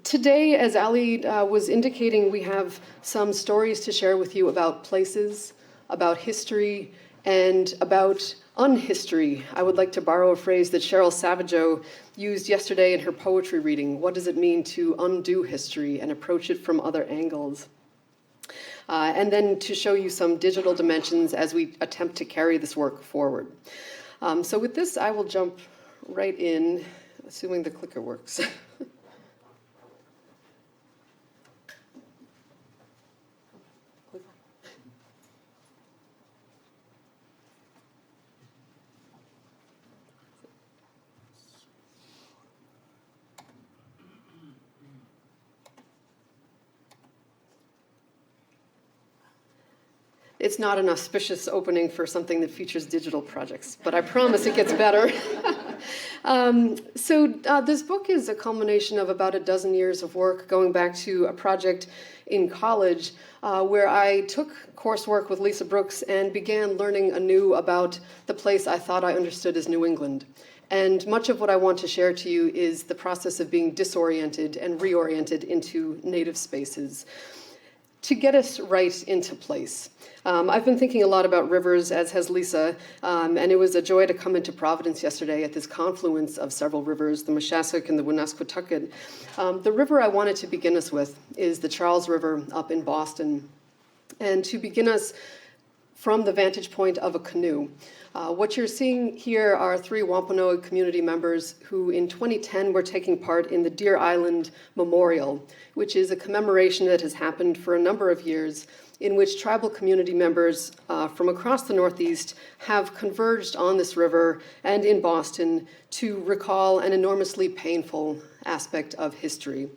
Today, as Ali was indicating, we have some stories to share with you about places, about history, and about unhistory. I would like to borrow a phrase that Cheryl Savageau used yesterday in her poetry reading. What does it mean to undo history and approach it from other angles? And then to show you some digital dimensions as we attempt to carry this work forward. So with this, I will jump right in, assuming the clicker works. It's not an auspicious opening for something that features digital projects, but I promise it gets better. This book is a culmination of about a dozen years of work going back to a project in college where I took coursework with Lisa Brooks and began learning anew about the place I thought I understood as New England. And much of what I want to share to you is the process of being disoriented and reoriented into native spaces to get us right into place. I've been thinking a lot about rivers, as has Lisa, and it was a joy to come into Providence yesterday at this confluence of several rivers, the Moshassuck and the Woonasquatucket. The river I wanted to begin us with is the Charles River up in Boston. And to begin us from the vantage point of a canoe. What you're seeing here are three Wampanoag community members who in 2010 were taking part in the Deer Island Memorial, which is a commemoration that has happened for a number of years in which tribal community members from across the Northeast have converged on this river and in Boston to recall an enormously painful aspect of history.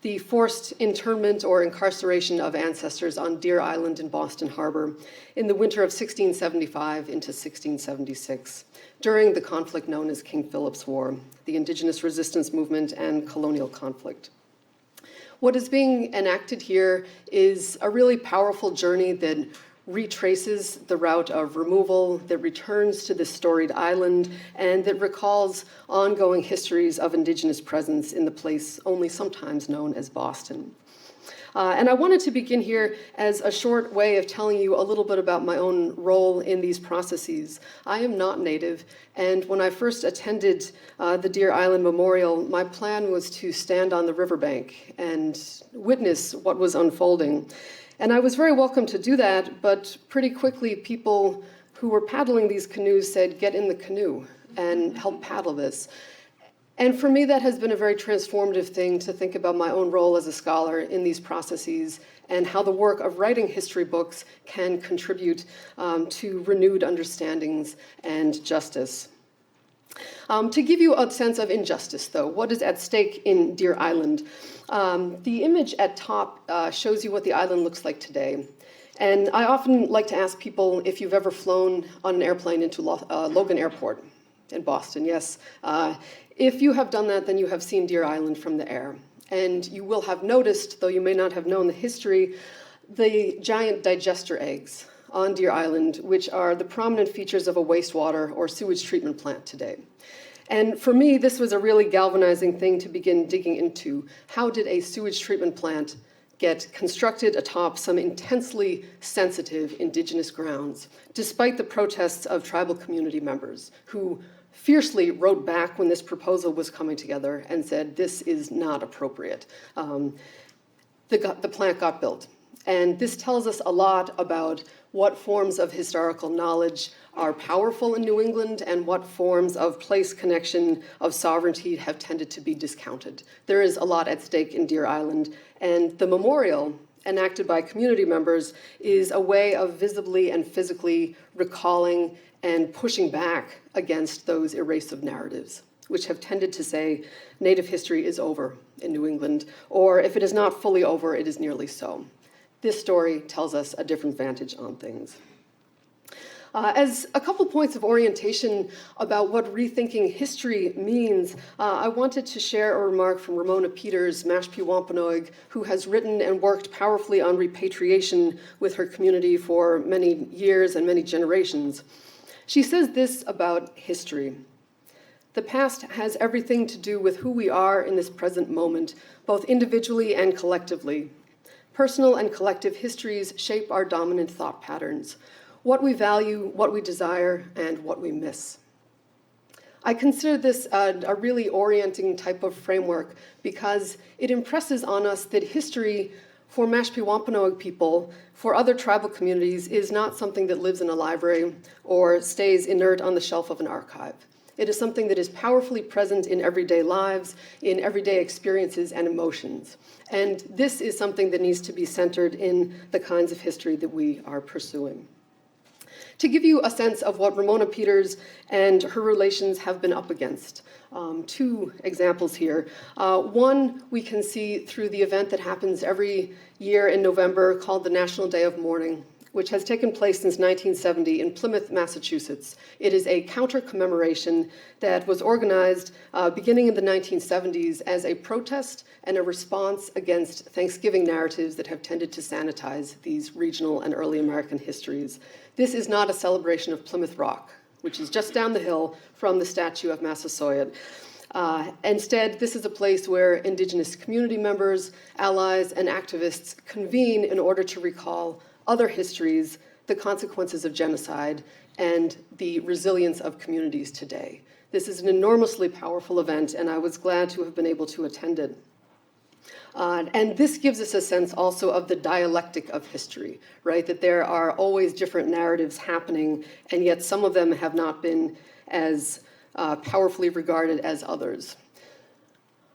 The forced internment or incarceration of ancestors on Deer Island in Boston Harbor in the winter of 1675 into 1676, during the conflict known as King Philip's War, the Indigenous resistance movement and colonial conflict. What is being enacted here is a really powerful journey that retraces the route of removal, that returns to this storied island, and that recalls ongoing histories of Indigenous presence in the place only sometimes known as Boston. And I wanted to begin here as a short way of telling you a little bit about my own role in these processes. I am not Native, and when I first attended the Deer Island Memorial, my plan was to stand on the riverbank and witness what was unfolding. And I was very welcome to do that, but pretty quickly people who were paddling these canoes said, "Get in the canoe and help paddle this." And for me, that has been a very transformative thing to think about my own role as a scholar in these processes and how the work of writing history books can contribute to renewed understandings and justice. To give you a sense of injustice, though, what is at stake in Deer Island? The image at top shows you what the island looks like today. And I often like to ask people if you've ever flown on an airplane into Logan Airport in Boston. Yes. If you have done that, then you have seen Deer Island from the air. And you will have noticed, though you may not have known the history, the giant digester eggs on Deer Island, which are the prominent features of a wastewater or sewage treatment plant today. And for me, this was a really galvanizing thing to begin digging into. How did a sewage treatment plant get constructed atop some intensely sensitive Indigenous grounds, despite the protests of tribal community members who fiercely wrote back when this proposal was coming together and said, this is not appropriate. The plant got built. And this tells us a lot about what forms of historical knowledge are powerful in New England and what forms of place connection of sovereignty have tended to be discounted. There is a lot at stake in Deer Island, and the memorial enacted by community members is a way of visibly and physically recalling and pushing back against those erasive narratives, which have tended to say Native history is over in New England, or if it is not fully over, it is nearly so. This story tells us a different vantage on things. As a couple points of orientation about what rethinking history means, I wanted to share a remark from Ramona Peters, Mashpee Wampanoag, who has written and worked powerfully on repatriation with her community for many years and many generations. She says this about history. The past has everything to do with who we are in this present moment, both individually and collectively. Personal and collective histories shape our dominant thought patterns, what we value, what we desire, and what we miss. I consider this a really orienting type of framework because it impresses on us that history for Mashpee Wampanoag people, for other tribal communities, is not something that lives in a library or stays inert on the shelf of an archive. It is something that is powerfully present in everyday lives, in everyday experiences and emotions. And this is something that needs to be centered in the kinds of history that we are pursuing. To give you a sense of what Ramona Peters and her relations have been up against, two examples here. One we can see through the event that happens every year in November called the National Day of Mourning, which has taken place since 1970 in Plymouth, Massachusetts. It is a counter-commemoration that was organized beginning in the 1970s as a protest and a response against Thanksgiving narratives that have tended to sanitize these regional and early American histories. This is not a celebration of Plymouth Rock, which is just down the hill from the statue of Massasoit. Instead, this is a place where Indigenous community members, allies, and activists convene in order to recall other histories, the consequences of genocide, and the resilience of communities today. This is an enormously powerful event, and I was glad to have been able to attend it. And this gives us a sense also of the dialectic of history, right? That there are always different narratives happening, and yet some of them have not been as powerfully regarded as others.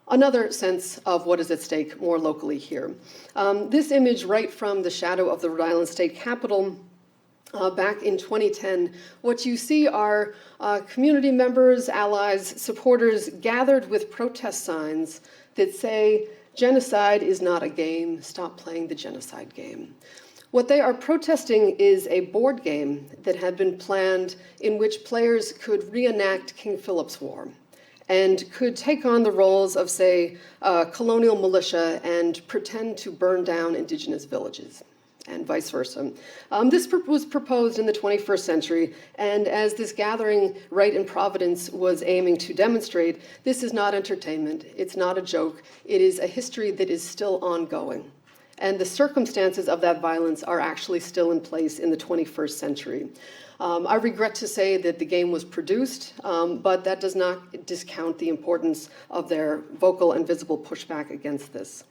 Another sense of what is at stake more locally here. This image right from the shadow of the Rhode Island State Capitol back in 2010, what you see are community members, allies, supporters gathered with protest signs that say, "Genocide is not a game, stop playing the genocide game." What they are protesting is a board game that had been planned in which players could reenact King Philip's War and could take on the roles of, say, colonial militia and pretend to burn down indigenous villages, and vice versa. This was proposed in the 21st century, and as this gathering right in Providence was aiming to demonstrate, this is not entertainment, it's not a joke, it is a history that is still ongoing. And the circumstances of that violence are actually still in place in the 21st century. I regret to say that the game was produced, but that does not discount the importance of their vocal and visible pushback against this.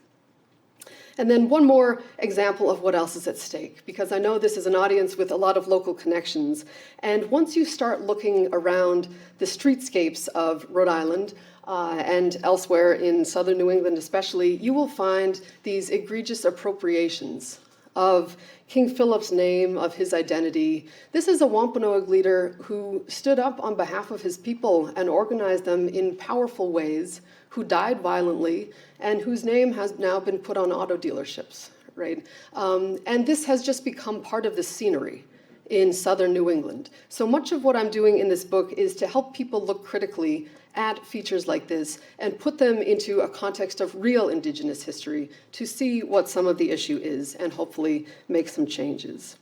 And then one more example of what else is at stake, because I know this is an audience with a lot of local connections. And once you start looking around the streetscapes of Rhode Island, and elsewhere in southern New England especially, you will find these egregious appropriations of King Philip's name, of his identity. This is a Wampanoag leader who stood up on behalf of his people and organized them in powerful ways, who died violently, and whose name has now been put on auto dealerships, right? And this has just become part of the scenery in southern New England. So much of what I'm doing in this book is to help people look critically at features like this and put them into a context of real Indigenous history to see what some of the issue is and hopefully make some changes.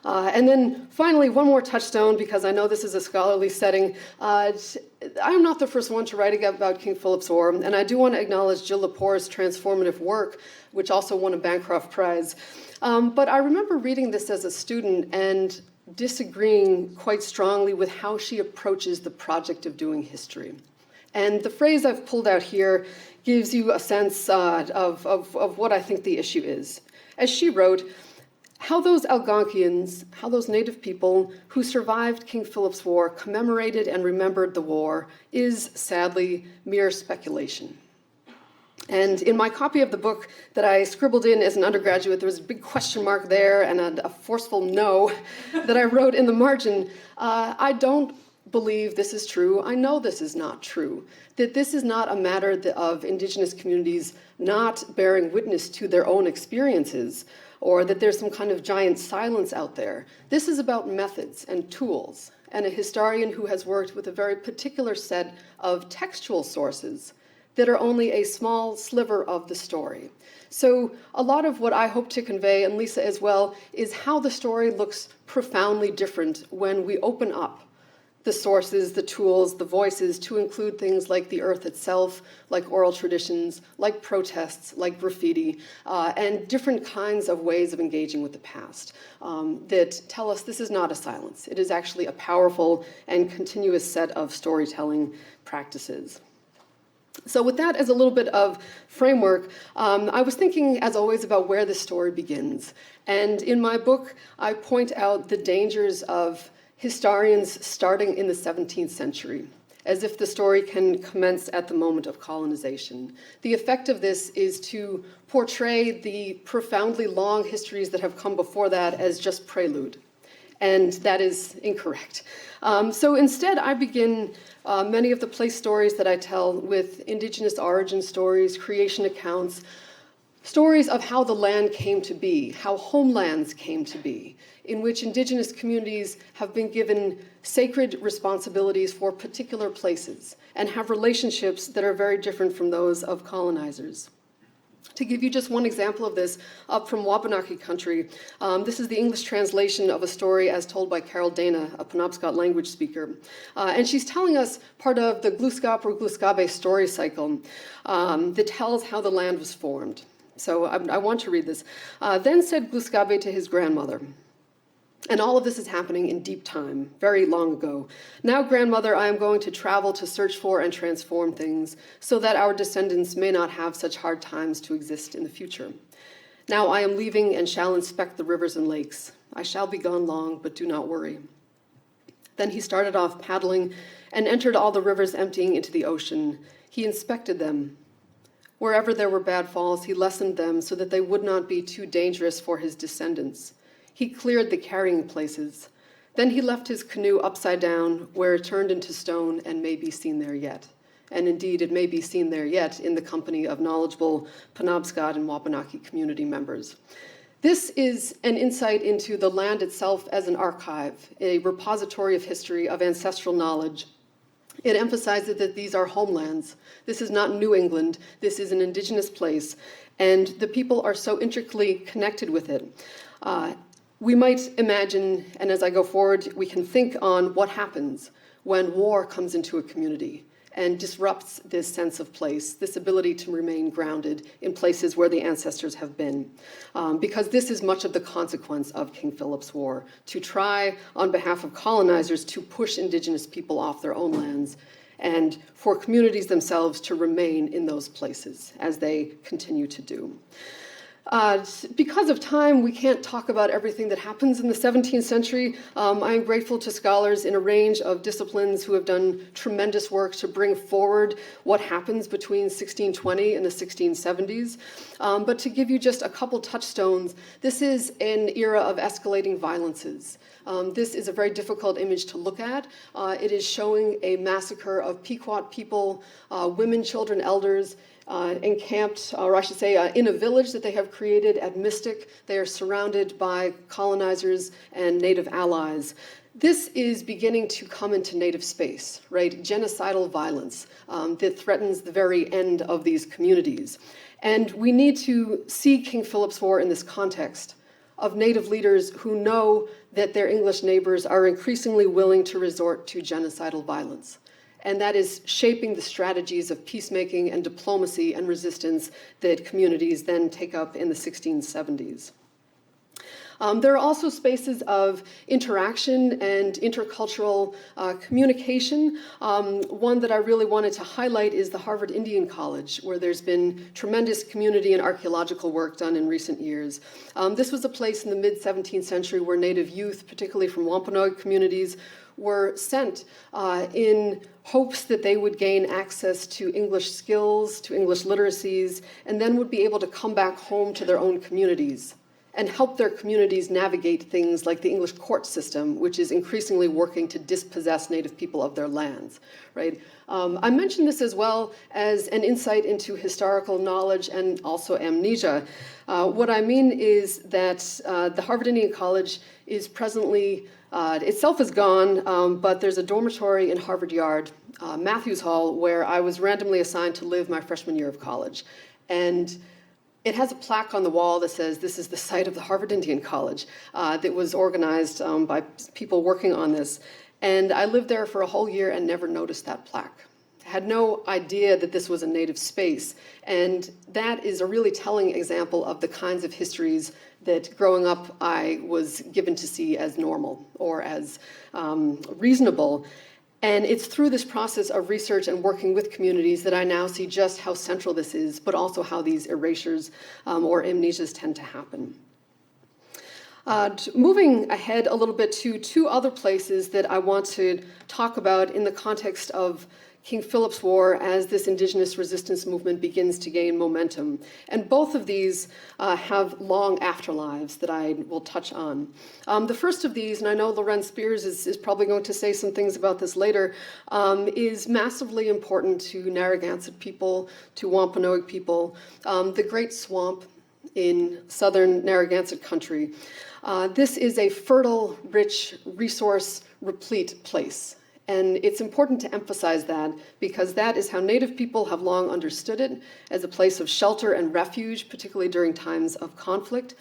And then finally, one more touchstone, because I know this is a scholarly setting. I am not the first one to write about King Philip's War, and I do want to acknowledge Jill Lepore's transformative work, which also won a Bancroft Prize. But I remember reading this as a student and disagreeing quite strongly with how she approaches the project of doing history. And the phrase I've pulled out here gives you a sense of what I think the issue is. As she wrote, how those Algonquians, how those native people who survived King Philip's War commemorated and remembered the war is, sadly, mere speculation. And in my copy of the book that I scribbled in as an undergraduate, there was a big question mark there and a forceful no that I wrote in the margin. I don't believe this is true. I know this is not true. That this is not a matter of Indigenous communities not bearing witness to their own experiences, or that there's some kind of giant silence out there. This is about methods and tools, and a historian who has worked with a very particular set of textual sources that are only a small sliver of the story. So a lot of what I hope to convey, and Lisa as well, is how the story looks profoundly different when we open up the sources, the tools, the voices to include things like the earth itself, like oral traditions, like protests, like graffiti, and different kinds of ways of engaging with the past that tell us this is not a silence. It is actually a powerful and continuous set of storytelling practices. So with that as a little bit of framework, I was thinking, as always, about where the story begins. And in my book, I point out the dangers of historians starting in the 17th century, as if the story can commence at the moment of colonization. The effect of this is to portray the profoundly long histories that have come before that as just prelude. And that is incorrect. So instead, I begin many of the place stories that I tell with indigenous origin stories, creation accounts, stories of how the land came to be, how homelands came to be, in which indigenous communities have been given sacred responsibilities for particular places and have relationships that are very different from those of colonizers. To give you just one example of this, up from Wabanaki country, this is the English translation of a story as told by Carol Dana, a Penobscot language speaker. And she's telling us part of the Gluskap or Gluskabe story cycle that tells how the land was formed. So I want to read this. Then said Gluskabe to his grandmother, and all of this is happening in deep time, very long ago. Now, grandmother, I am going to travel to search for and transform things so that our descendants may not have such hard times to exist in the future. Now I am leaving and shall inspect the rivers and lakes. I shall be gone long, but do not worry. Then he started off paddling and entered all the rivers emptying into the ocean. He inspected them. Wherever there were bad falls, he lessened them so that they would not be too dangerous for his descendants. He cleared the carrying places. Then he left his canoe upside down, where it turned into stone and may be seen there yet. And indeed, it may be seen there yet in the company of knowledgeable Penobscot and Wabanaki community members. This is an insight into the land itself as an archive, a repository of history, of ancestral knowledge. It emphasizes that these are homelands. This is not New England. This is an indigenous place, and the people are so intricately connected with it. We might imagine, and as I go forward, we can think on what happens when war comes into a community and disrupts this sense of place, this ability to remain grounded in places where the ancestors have been. Because this is much of the consequence of King Philip's War, to try, on behalf of colonizers, to push indigenous people off their own lands and for communities themselves to remain in those places as they continue to do. Because of time, we can't talk about everything that happens in the 17th century. I am grateful to scholars in a range of disciplines who have done tremendous work to bring forward what happens between 1620 and the 1670s. But to give you just a couple touchstones, this is an era of escalating violences. This is a very difficult image to look at. It is showing a massacre of Pequot people, women, children, elders, encamped, or I should say, in a village that they have created at Mystic. They are surrounded by colonizers and Native allies. This is beginning to come into Native space, right? Genocidal violence that threatens the very end of these communities. And we need to see King Philip's War in this context of Native leaders who know that their English neighbors are increasingly willing to resort to genocidal violence. And that is shaping the strategies of peacemaking and diplomacy and resistance that communities then take up in the 1670s. There are also spaces of interaction and intercultural communication. One that I really wanted to highlight is the Harvard Indian College, where there's been tremendous community and archaeological work done in recent years. This was a place in the mid-17th century where Native youth, particularly from Wampanoag communities, were sent in hopes that they would gain access to English skills, to English literacies, and then would be able to come back home to their own communities and help their communities navigate things like the English court system, which is increasingly working to dispossess Native people of their lands, right? I mentioned this as well as an insight into historical knowledge and also amnesia. What I mean is that the Harvard Indian College is presently, itself is gone, but there's a dormitory in Harvard Yard, Matthews Hall, where I was randomly assigned to live my freshman year of college. And it has a plaque on the wall that says this is the site of the Harvard Indian College that was organized by people working on this. And I lived there for a whole year and never noticed that plaque. I had no idea that this was a native space. And that is a really telling example of the kinds of histories that growing up I was given to see as normal or as reasonable. And it's through this process of research and working with communities that I now see just how central this is, but also how these erasures or amnesias tend to happen. Moving ahead a little bit to two other places that I want to talk about in the context of King Philip's War as this indigenous resistance movement begins to gain momentum. And both of these have long afterlives that I will touch on. The first of these, and I know Loren Spears is probably going to say some things about this later, is massively important to Narragansett people, to Wampanoag people, the Great Swamp in southern Narragansett country. This is a fertile, rich, resource-replete place. And it's important to emphasize that because that is how Native people have long understood it, as a place of shelter and refuge, particularly during times of conflict.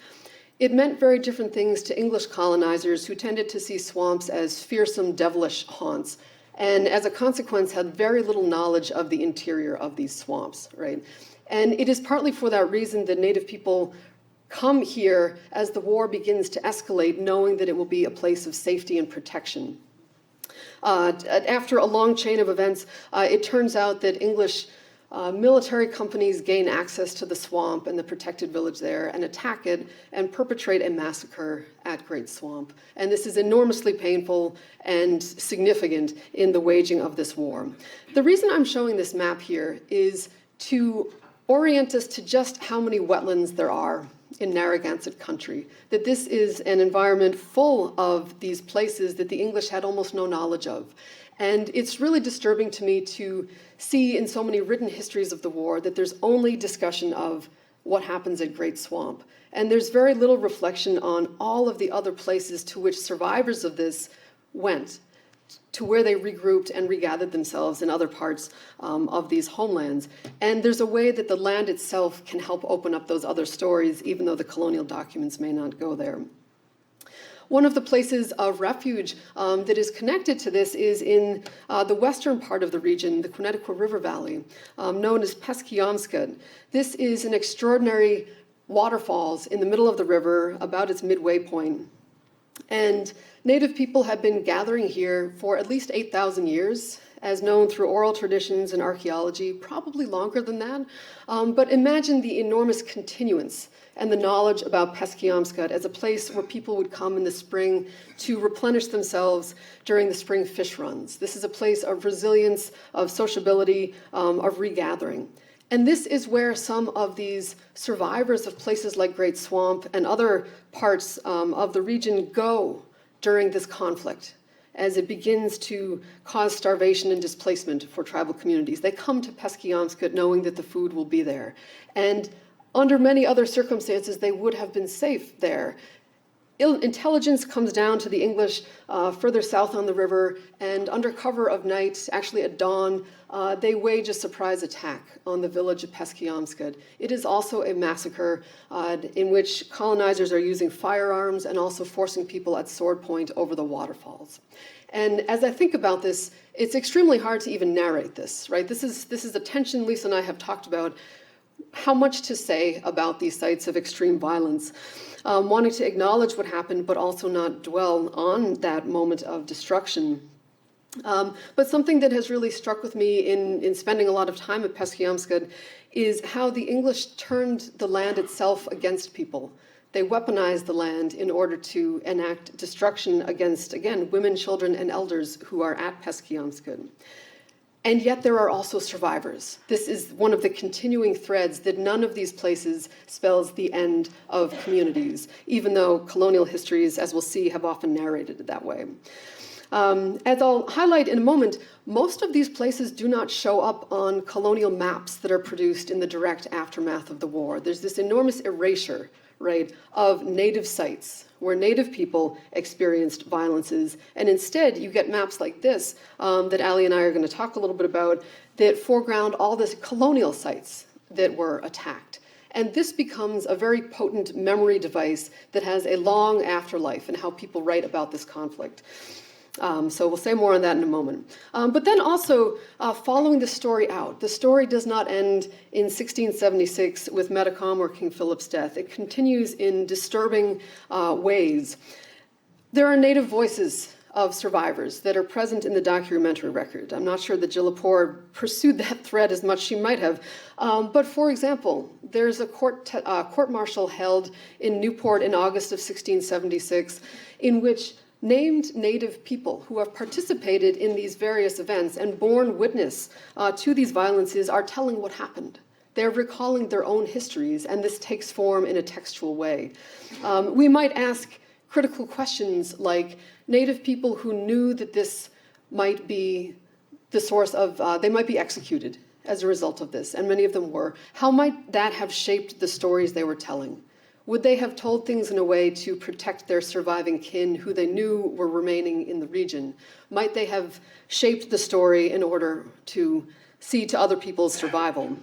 It meant very different things to English colonizers who tended to see swamps as fearsome, devilish haunts, and as a consequence had very little knowledge of the interior of these swamps, right? And it is partly for that reason that Native people come here as the war begins to escalate, knowing that it will be a place of safety and protection. After a long chain of events, it turns out that English military companies gain access to the swamp and the protected village there and attack it and perpetrate a massacre at Great Swamp. And this is enormously painful and significant in the waging of this war. The reason I'm showing this map here is to orient us to just how many wetlands there are in Narragansett country, that this is an environment full of these places that the English had almost no knowledge of. And it's really disturbing to me to see in so many written histories of the war that there's only discussion of what happens at Great Swamp. And there's very little reflection on all of the other places to which survivors of this went, to where they regrouped and regathered themselves in other parts of these homelands. And there's a way that the land itself can help open up those other stories, even though the colonial documents may not go there. One of the places of refuge that is connected to this is in the western part of the region, the Connecticut River Valley, known as Peskeomskud. This is an extraordinary waterfalls in the middle of the river, about its midway point. And Native people have been gathering here for at least 8,000 years, as known through oral traditions and archaeology, probably longer than that. But imagine the enormous continuance and the knowledge about Peskeomskud as a place where people would come in the spring to replenish themselves during the spring fish runs. This is a place of resilience, of sociability, of regathering. And this is where some of these survivors of places like Great Swamp and other parts of the region go during this conflict, as it begins to cause starvation and displacement for tribal communities. They come to Peskeomskud knowing that the food will be there. And under many other circumstances, they would have been safe there. Intelligence comes down to the English further south on the river, and under cover of night, actually at dawn, they wage a surprise attack on the village of Peskeomskud. It is also a massacre in which colonizers are using firearms and also forcing people at sword point over the waterfalls. And as I think about this, it's extremely hard to even narrate this, right? This is a tension Lisa and I have talked about, how much to say about these sites of extreme violence. Wanting to acknowledge what happened, but also not dwell on that moment of destruction. But something that has really struck with me in spending a lot of time at Peskeomskud is how the English turned the land itself against people. They weaponized the land in order to enact destruction against, again, women, children, and elders who are at Peskeomskud. And yet there are also survivors. This is one of the continuing threads that none of these places spells the end of communities, even though colonial histories, as we'll see, have often narrated it that way. As I'll highlight in a moment, most of these places do not show up on colonial maps that are produced in the direct aftermath of the war. There's this enormous erasure, right, of native sites where Native people experienced violences. And instead, you get maps like this that Ali and I are going to talk a little bit about that foreground all the colonial sites that were attacked. And this becomes a very potent memory device that has a long afterlife in how people write about this conflict. So we'll say more on that in a moment. But then also following the story out. The story does not end in 1676 with Metacom or King Philip's death. It continues in disturbing ways. There are native voices of survivors that are present in the documentary record. I'm not sure that Jill Lepore pursued that thread as much as she might have. But for example, there's a court-martial held in Newport in August of 1676 in which named native people who have participated in these various events and borne witness to these violences are telling what happened. They're recalling their own histories, and this takes form in a textual way. We might ask critical questions like, native people who knew that this might be the source of, they might be executed as a result of this, and many of them were. How might that have shaped the stories they were telling? Would they have told things in a way to protect their surviving kin who they knew were remaining in the region? Might they have shaped the story in order to see to other people's survival?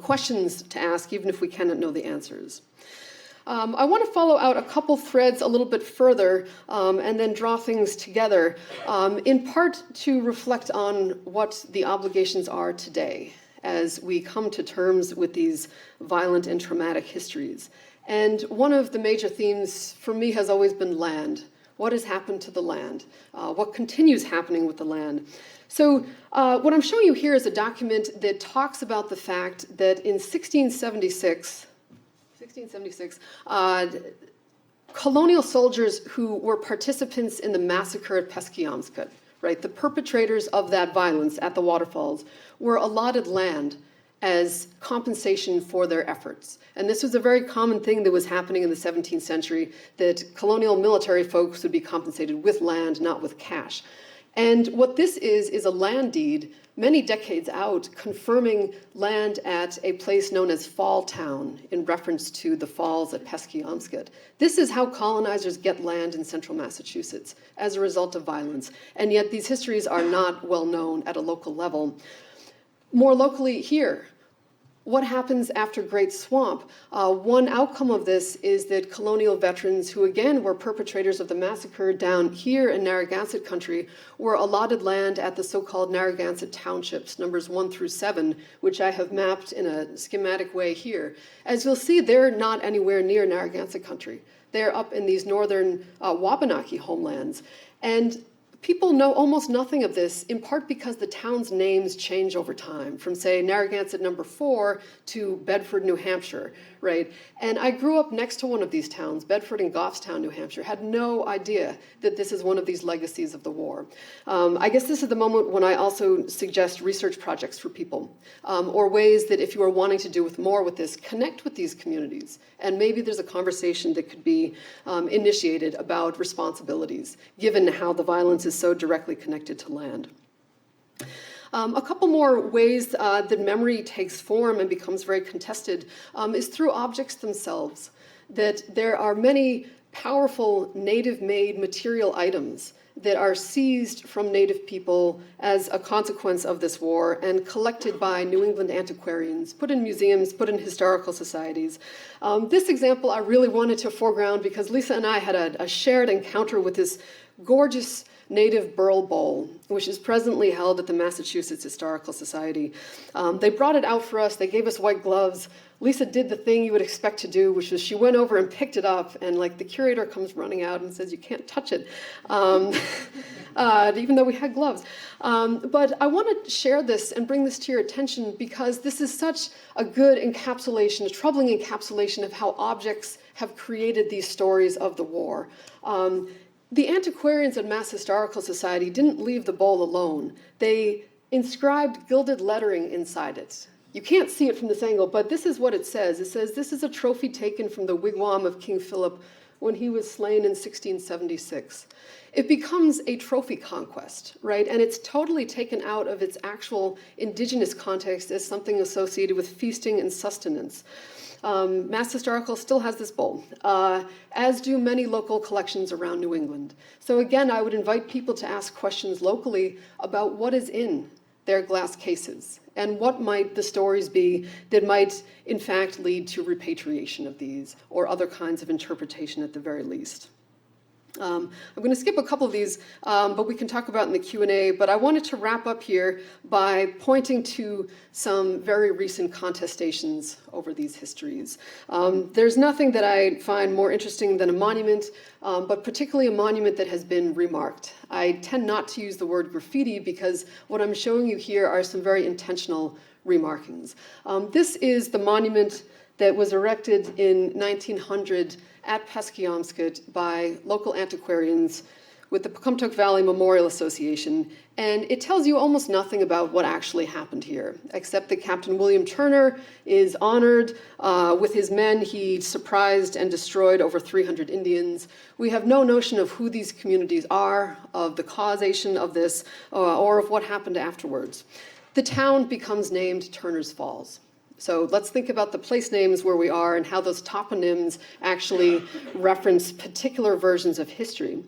Questions to ask, even if we cannot know the answers. I want to follow out a couple threads a little bit further and then draw things together, in part to reflect on what the obligations are today as we come to terms with these violent and traumatic histories. And one of the major themes for me has always been land. What has happened to the land? What continues happening with the land? So what I'm showing you here is a document that talks about the fact that in 1676, colonial soldiers who were participants in the massacre at Peskiamscut, right, the perpetrators of that violence at the waterfalls, were allotted land as compensation for their efforts. And this was a very common thing that was happening in the 17th century, that colonial military folks would be compensated with land, not with cash. And what this is a land deed many decades out, confirming land at a place known as Fall Town in reference to the falls at Peskiamscut. This is how colonizers get land in central Massachusetts as a result of violence. And yet these histories are not well known at a local level. More locally here, what happens after Great Swamp? One outcome of this is that colonial veterans, who again were perpetrators of the massacre down here in Narragansett country, were allotted land at the so-called Narragansett townships, numbers 1 through 7, which I have mapped in a schematic way here. As you'll see, they're not anywhere near Narragansett country. They're up in these northern Wabanaki homelands. And people know almost nothing of this, in part because the town's names change over time, from, say, Narragansett number 4 to Bedford, New Hampshire, right? And I grew up next to one of these towns, Bedford and Goffstown, New Hampshire, had no idea that this is one of these legacies of the war. I guess this is the moment when I also suggest research projects for people, or ways that if you are wanting to do more with this, connect with these communities. And maybe there's a conversation that could be initiated about responsibilities, given how the violence is so directly connected to land. A couple more ways that memory takes form and becomes very contested is through objects themselves. That there are many powerful native-made material items that are seized from Native people as a consequence of this war and collected by New England antiquarians, put in museums, put in historical societies. This example I really wanted to foreground because Lisa and I had a shared encounter with this gorgeous native burl bowl, which is presently held at the Massachusetts Historical Society. They brought it out for us. They gave us white gloves. Lisa did the thing you would expect to do, which was she went over and picked it up, and like the curator comes running out and says, you can't touch it, even though we had gloves. But I want to share this and bring this to your attention because this is such a good encapsulation, a troubling encapsulation of how objects have created these stories of the war. The antiquarians at Mass Historical Society didn't leave the bowl alone. They inscribed gilded lettering inside it. You can't see it from this angle, but this is what it says. It says, this is a trophy taken from the wigwam of King Philip when he was slain in 1676. It becomes a trophy conquest, right? And it's totally taken out of its actual indigenous context as something associated with feasting and sustenance. Mass Historical still has this bowl, as do many local collections around New England. So again, I would invite people to ask questions locally about what is in their glass cases and what might the stories be that might in fact lead to repatriation of these or other kinds of interpretation at the very least. I'm going to skip a couple of these, but we can talk about in the Q&A. But I wanted to wrap up here by pointing to some very recent contestations over these histories. There's nothing that I find more interesting than a monument, but particularly a monument that has been remarked. I tend not to use the word graffiti because what I'm showing you here are some very intentional remarkings. This is the monument that was erected in 1900 at Peskyamscut by local antiquarians with the Pecumtuck Valley Memorial Association, and it tells you almost nothing about what actually happened here, except that Captain William Turner is honored. With his men, he surprised and destroyed over 300 Indians. We have no notion of who these communities are, of the causation of this, or of what happened afterwards. The town becomes named Turner's Falls. So let's think about the place names where we are and how those toponyms actually reference particular versions of history.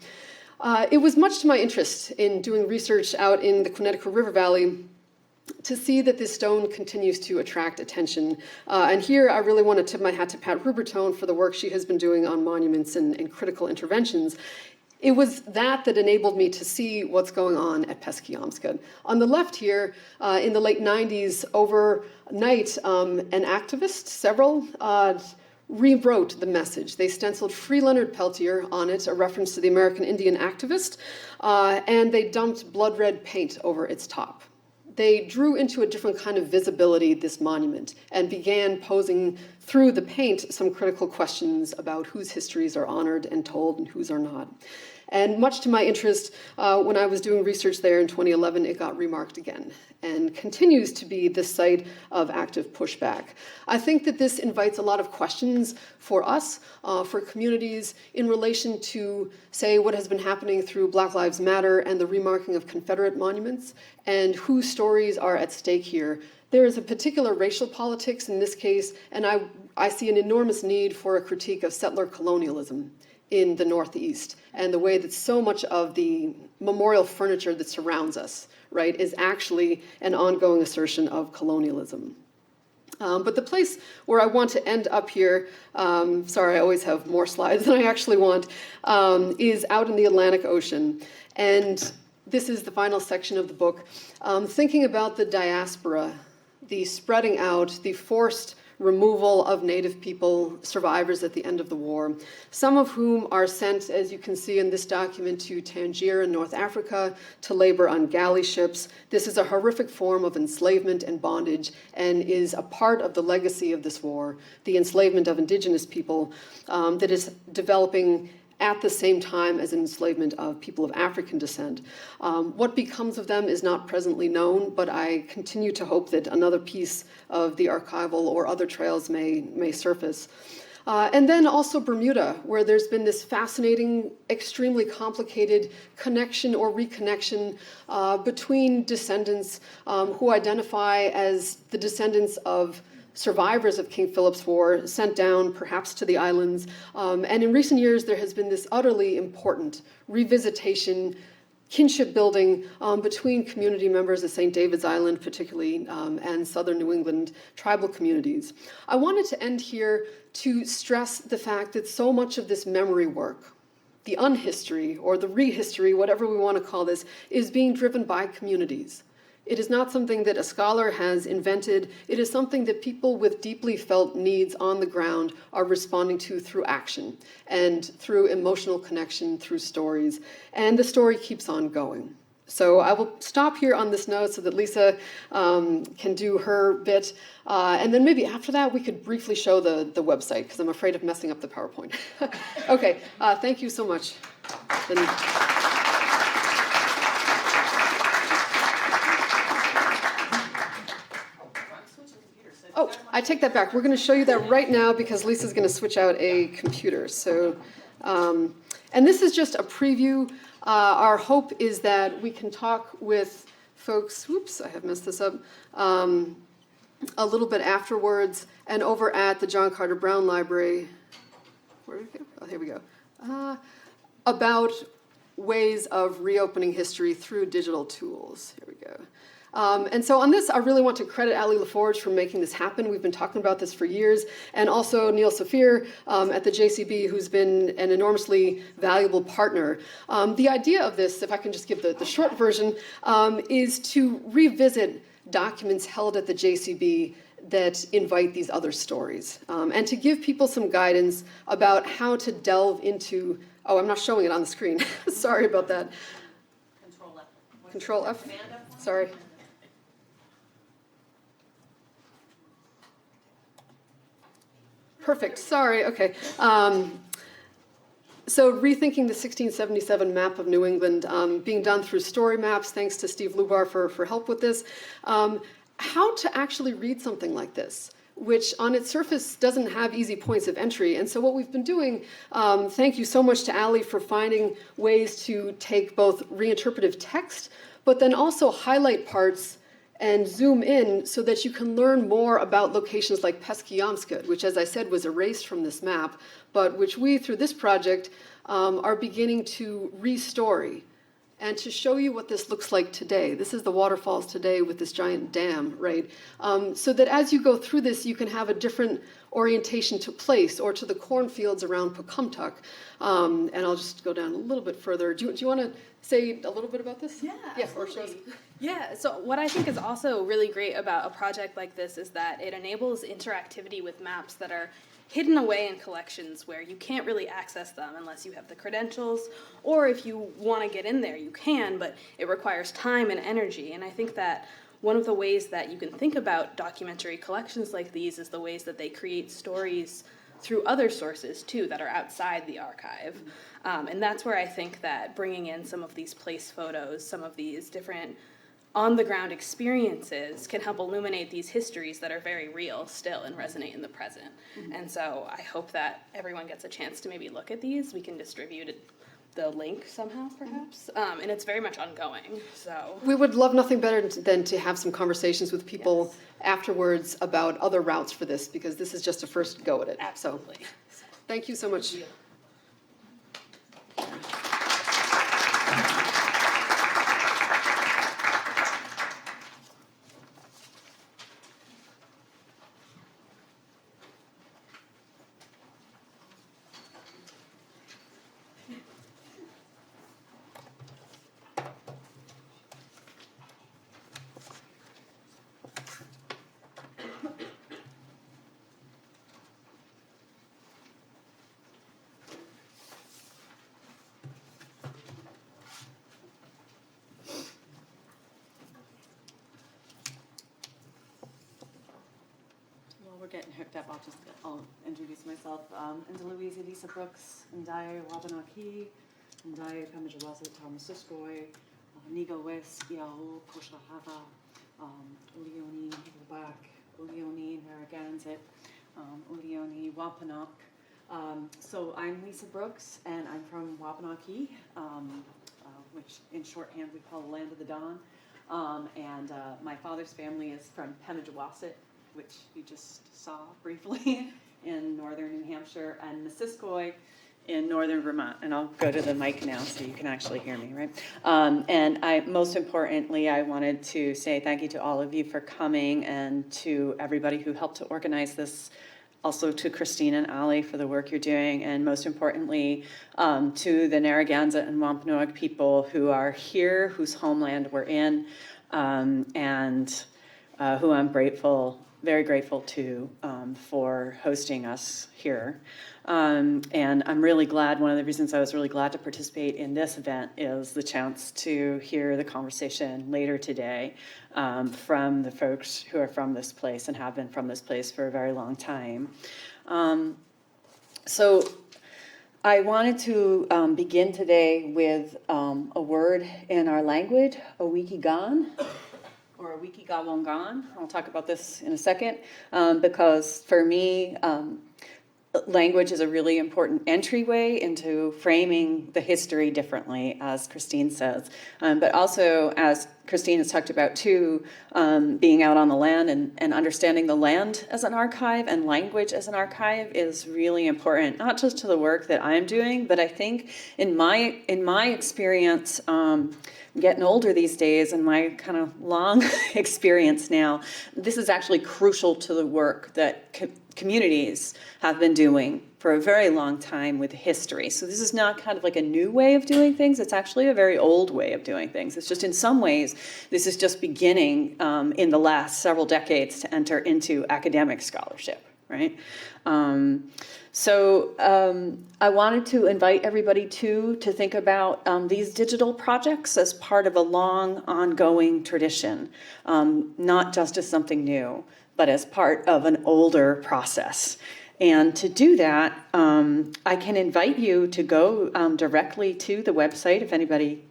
It was much to my interest in doing research out in the Connecticut River Valley to see that this stone continues to attract attention. And here I really want to tip my hat to Pat Rubertone for the work she has been doing on monuments and critical interventions. It was that enabled me to see what's going on at Peskyamscut. On the left here, in the late 90s, overnight, an activist, several, rewrote the message. They stenciled Free Leonard Peltier on it, a reference to the American Indian activist, and they dumped blood red paint over its top. They drew into a different kind of visibility this monument and began posing through the paint some critical questions about whose histories are honored and told and whose are not. And much to my interest, when I was doing research there in 2011, it got remarked again and continues to be the site of active pushback. I think that this invites a lot of questions for us, for communities, in relation to, say, what has been happening through Black Lives Matter and the remarking of Confederate monuments, and whose stories are at stake here. There is a particular racial politics in this case, and I see an enormous need for a critique of settler colonialism in the Northeast, and the way that so much of the memorial furniture that surrounds us, right, is actually an ongoing assertion of colonialism. But the place where I want to end up here, sorry, I always have more slides than I actually want, is out in the Atlantic Ocean. And this is the final section of the book, thinking about the diaspora, the spreading out, the forced removal of Native people, survivors at the end of the war, some of whom are sent, as you can see in this document, to Tangier in North Africa to labor on galley ships. This is a horrific form of enslavement and bondage and is a part of the legacy of this war, the enslavement of indigenous people that is developing at the same time as enslavement of people of African descent. What becomes of them is not presently known, but I continue to hope that another piece of the archival or other trails may surface. And then also Bermuda, where there's been this fascinating, extremely complicated connection or reconnection between descendants who identify as the descendants of survivors of King Philip's War, sent down perhaps to the islands. And in recent years, there has been this utterly important revisitation, kinship building between community members of St. David's Island, particularly, and southern New England tribal communities. I wanted to end here to stress the fact that so much of this memory work, the unhistory or the rehistory, whatever we want to call this, is being driven by communities. It is not something that a scholar has invented. It is something that people with deeply felt needs on the ground are responding to through action and through emotional connection, through stories. And the story keeps on going. So I will stop here on this note so that Lisa can do her bit. And then maybe after that, we could briefly show the website, because I'm afraid of messing up the PowerPoint. Okay, thank you so much. Oh, I take that back. We're going to show you that right now because Lisa's going to switch out a computer. So, and this is just a preview. Our hope is that we can talk with folks, whoops, I have messed this up, a little bit afterwards, and over at the John Carter Brown Library, where did we go? Oh, here we go, about ways of reopening history through digital tools. Here we go. And so on this, I really want to credit Ali LaForge for making this happen. We've been talking about this for years. And also Neil Safir at the JCB, who's been an enormously valuable partner. The idea of this, if I can just give the short version, is to revisit documents held at the JCB that invite these other stories, and to give people some guidance about how to delve into, oh, I'm not showing it on the screen. Sorry about that. Control F. Control F? Sorry. Perfect, sorry, okay. So rethinking the 1677 map of New England, being done through story maps, thanks to Steve Lubar for help with this. How to actually read something like this, which on its surface doesn't have easy points of entry. And so what we've been doing, thank you so much to Ali for finding ways to take both reinterpretive text, but then also highlight parts and zoom in so that you can learn more about locations like Peskyamskid, which, as I said, was erased from this map, but which we, through this project, are beginning to restory and to show you what this looks like today. This is the waterfalls today with this giant dam, right? So that as you go through this, you can have a different orientation to place or to the cornfields around Pocumtuck. And I'll just go down a little bit further. Do you want to say a little bit about this? Yeah, absolutely. Or yeah, so what I think is also really great about a project like this is that it enables interactivity with maps that are hidden away in collections where you can't really access them unless you have the credentials, or if you want to get in there, you can, but it requires time and energy. And I think that one of the ways that you can think about documentary collections like these is the ways that they create stories through other sources, too, that are outside the archive. And that's where I think that bringing in some of these place photos, some of these different on-the-ground experiences can help illuminate these histories that are very real still and resonate in the present. Mm-hmm. And so I hope that everyone gets a chance to maybe look at these. We can distribute the link somehow, perhaps. And it's very much ongoing, so. We would love nothing better than to have some conversations with people afterwards about other routes for this, because this is just a first go at it. Absolutely. So, thank you so much. We're getting hooked up. I'll introduce myself. I'm DeLucia Brooks, and I Wabanaki, and I Pemijawasa Tamasiskoy, Niga West, Yao, Koshahava, Ulioni, Lubak, Ulioni, Narragansett, Ulioni, Wampanoag. So I'm Lisa Brooks, and I'm from Wabanaki, which in shorthand we call the Land of the Dawn. And my father's family is from Pemijawasa, which you just saw briefly in northern New Hampshire, and Missisquoi in northern Vermont. And I'll go to the mic now so you can actually hear me, right? And most importantly, I wanted to say thank you to all of you for coming, and to everybody who helped to organize this, also to Christine and Ali for the work you're doing, and most importantly, to the Narragansett and Wampanoag people who are here, whose homeland we're in, and who I'm very grateful to for hosting us here. And I'm really glad, one of the reasons I was really glad to participate in this event is the chance to hear the conversation later today from the folks who are from this place and have been from this place for a very long time. So I wanted to begin today with a word in our language, a wikigan, or a wikigawongan. I'll talk about this in a second, because for me, language is a really important entryway into framing the history differently, as Christine says. But also, as Christine has talked about too, being out on the land and understanding the land as an archive and language as an archive is really important, not just to the work that I'm doing, but I think in my experience, I'm getting older these days, and my kind of long experience now, this is actually crucial to the work that communities have been doing for a very long time with history. So this is not kind of like a new way of doing things. It's actually a very old way of doing things. It's just in some ways, this is just beginning in the last several decades to enter into academic scholarship, right? I wanted to invite everybody to think about these digital projects as part of a long, ongoing tradition, not just as something new, but as part of an older process. And to do that, I can invite you to go directly to the website if anybody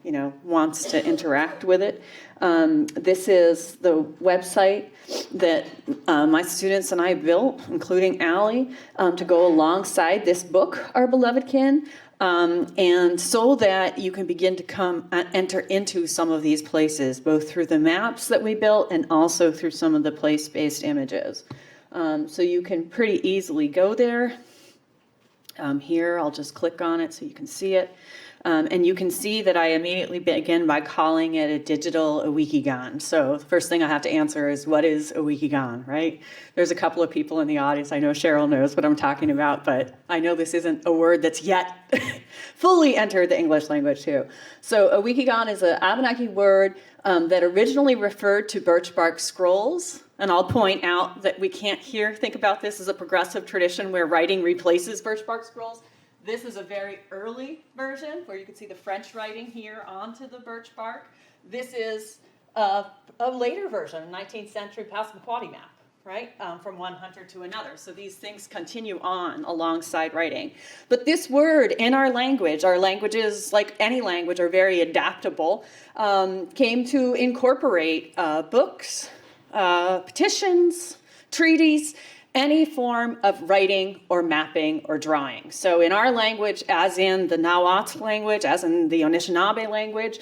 wants to interact with it. This is the website that my students and I built, including Allie, to go alongside this book, Our Beloved Kin, and so that you can begin to enter into some of these places, both through the maps that we built and also through some of the place-based images. So you can pretty easily go there. Here, I'll just click on it so you can see it. And you can see that I immediately begin by calling it a digital wikigan. So the first thing I have to answer is, what is a wikigan, right? There's a couple of people in the audience. I know Cheryl knows what I'm talking about, but I know this isn't a word that's yet fully entered the English language too. So a wikigan is an Abenaki word that originally referred to birch bark scrolls. And I'll point out that we can't think about this as a progressive tradition where writing replaces birch bark scrolls. This is a very early version where you can see the French writing here onto the birch bark. This is a later version, a 19th century Passamaquoddy map, right? From one hunter to another. So these things continue on alongside writing. But this word in our languages, like any language, are very adaptable, came to incorporate books, petitions, treaties, any form of writing or mapping or drawing. So in our language, as in the Nahuatl language, as in the Anishinaabe language,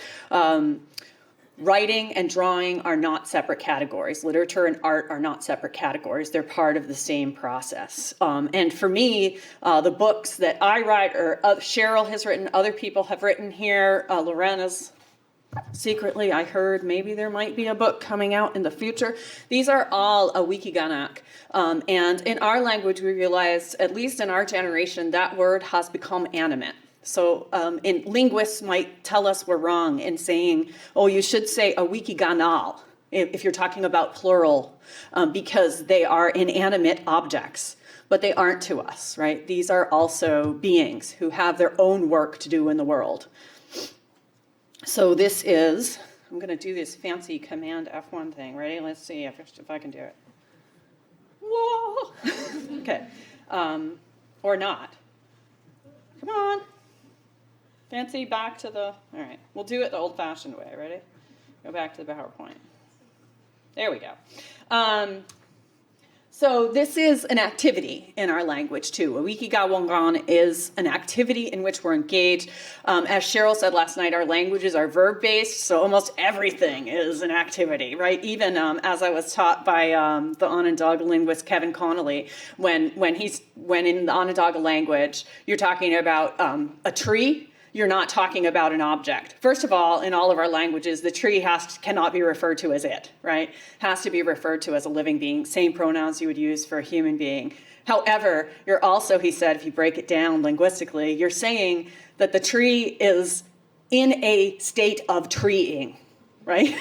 writing and drawing are not separate categories. Literature and art are not separate categories. They're part of the same process. And for me, the books that I write, or Cheryl has written, other people have written here, Lorena's secretly, I heard maybe there might be a book coming out in the future. These are all a wikiganak. And in our language, we realize, at least in our generation, that word has become animate. So linguists might tell us we're wrong in saying, oh, you should say a wikiganal if you're talking about plural, because they are inanimate objects. But they aren't to us, right? These are also beings who have their own work to do in the world. So this is, I'm going to do this fancy Command F1 thing. Ready? Let's see if I can do it. Whoa! Okay. Or not. Come on. Fancy back to the, all right. We'll do it the old-fashioned way. Ready? Go back to the PowerPoint. There we go. So this is an activity in our language too. A wikigawongan is an activity in which we're engaged. As Cheryl said last night, our languages are verb-based, so almost everything is an activity, right? Even as I was taught by the Onondaga linguist Kevin Connolly, when in the Onondaga language, you're talking about a tree, you're not talking about an object. First of all, in all of our languages, the tree cannot be referred to as it, right? Has to be referred to as a living being, same pronouns you would use for a human being. However, you're also, he said, if you break it down linguistically, you're saying that the tree is in a state of treeing, right?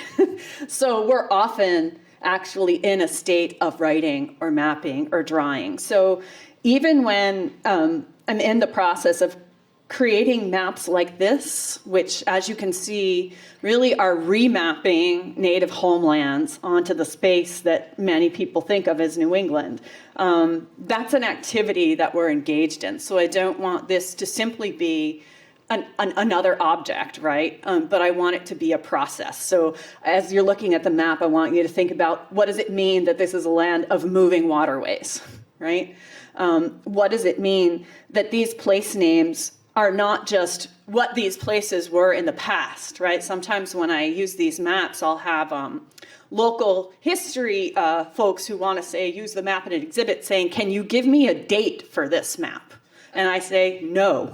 So we're often actually in a state of writing or mapping or drawing. So even when I'm in the process of creating maps like this, which, as you can see, really are remapping native homelands onto the space that many people think of as New England. That's an activity that we're engaged in. So I don't want this to simply be another object, right? But I want it to be a process. So as you're looking at the map, I want you to think about, what does it mean that this is a land of moving waterways, right? What does it mean that these place names are not just what these places were in the past, right? Sometimes when I use these maps, I'll have local history folks who want to say, use the map in an exhibit saying, can you give me a date for this map? And I say, no,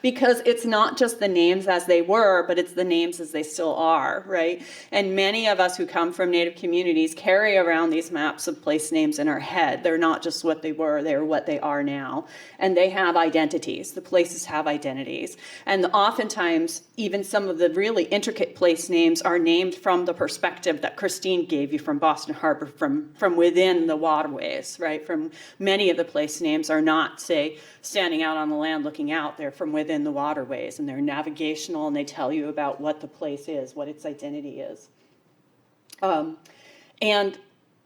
because it's not just the names as they were, but it's the names as they still are, right? And many of us who come from Native communities carry around these maps of place names in our head. They're not just what they were, they're what they are now. And they have identities. The places have identities. And oftentimes, even some of the really intricate place names are named from the perspective that Christine gave you from Boston Harbor, from within the waterways, right? From many of the place names are not, say, standing out on the land looking out. They're from within the waterways, and they're navigational, and they tell you about what the place is, what its identity is. And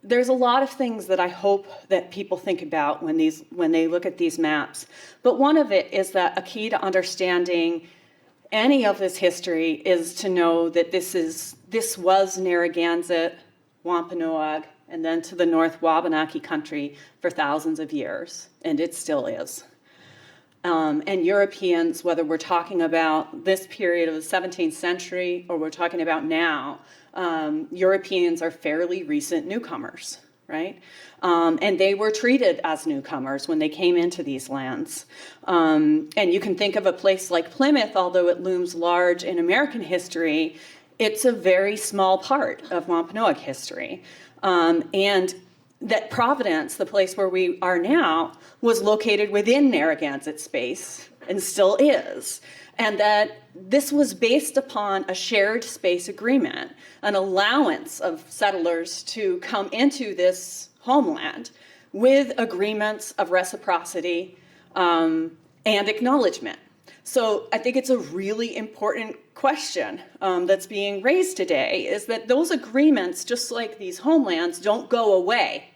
there's a lot of things that I hope that people think about when they look at these maps. But one of it is that a key to understanding any of this history is to know that this was Narragansett, Wampanoag, and then to the north Wabanaki country for thousands of years, and it still is. And Europeans, whether we're talking about this period of the 17th century or we're talking about now, Europeans are fairly recent newcomers, right? And they were treated as newcomers when they came into these lands. And you can think of a place like Plymouth, although it looms large in American history, it's a very small part of Wampanoag history. And that Providence, the place where we are now, was located within Narragansett space and still is. And that this was based upon a shared space agreement, an allowance of settlers to come into this homeland with agreements of reciprocity and acknowledgement. So I think it's a really important question that's being raised today, is that those agreements, just like these homelands, don't go away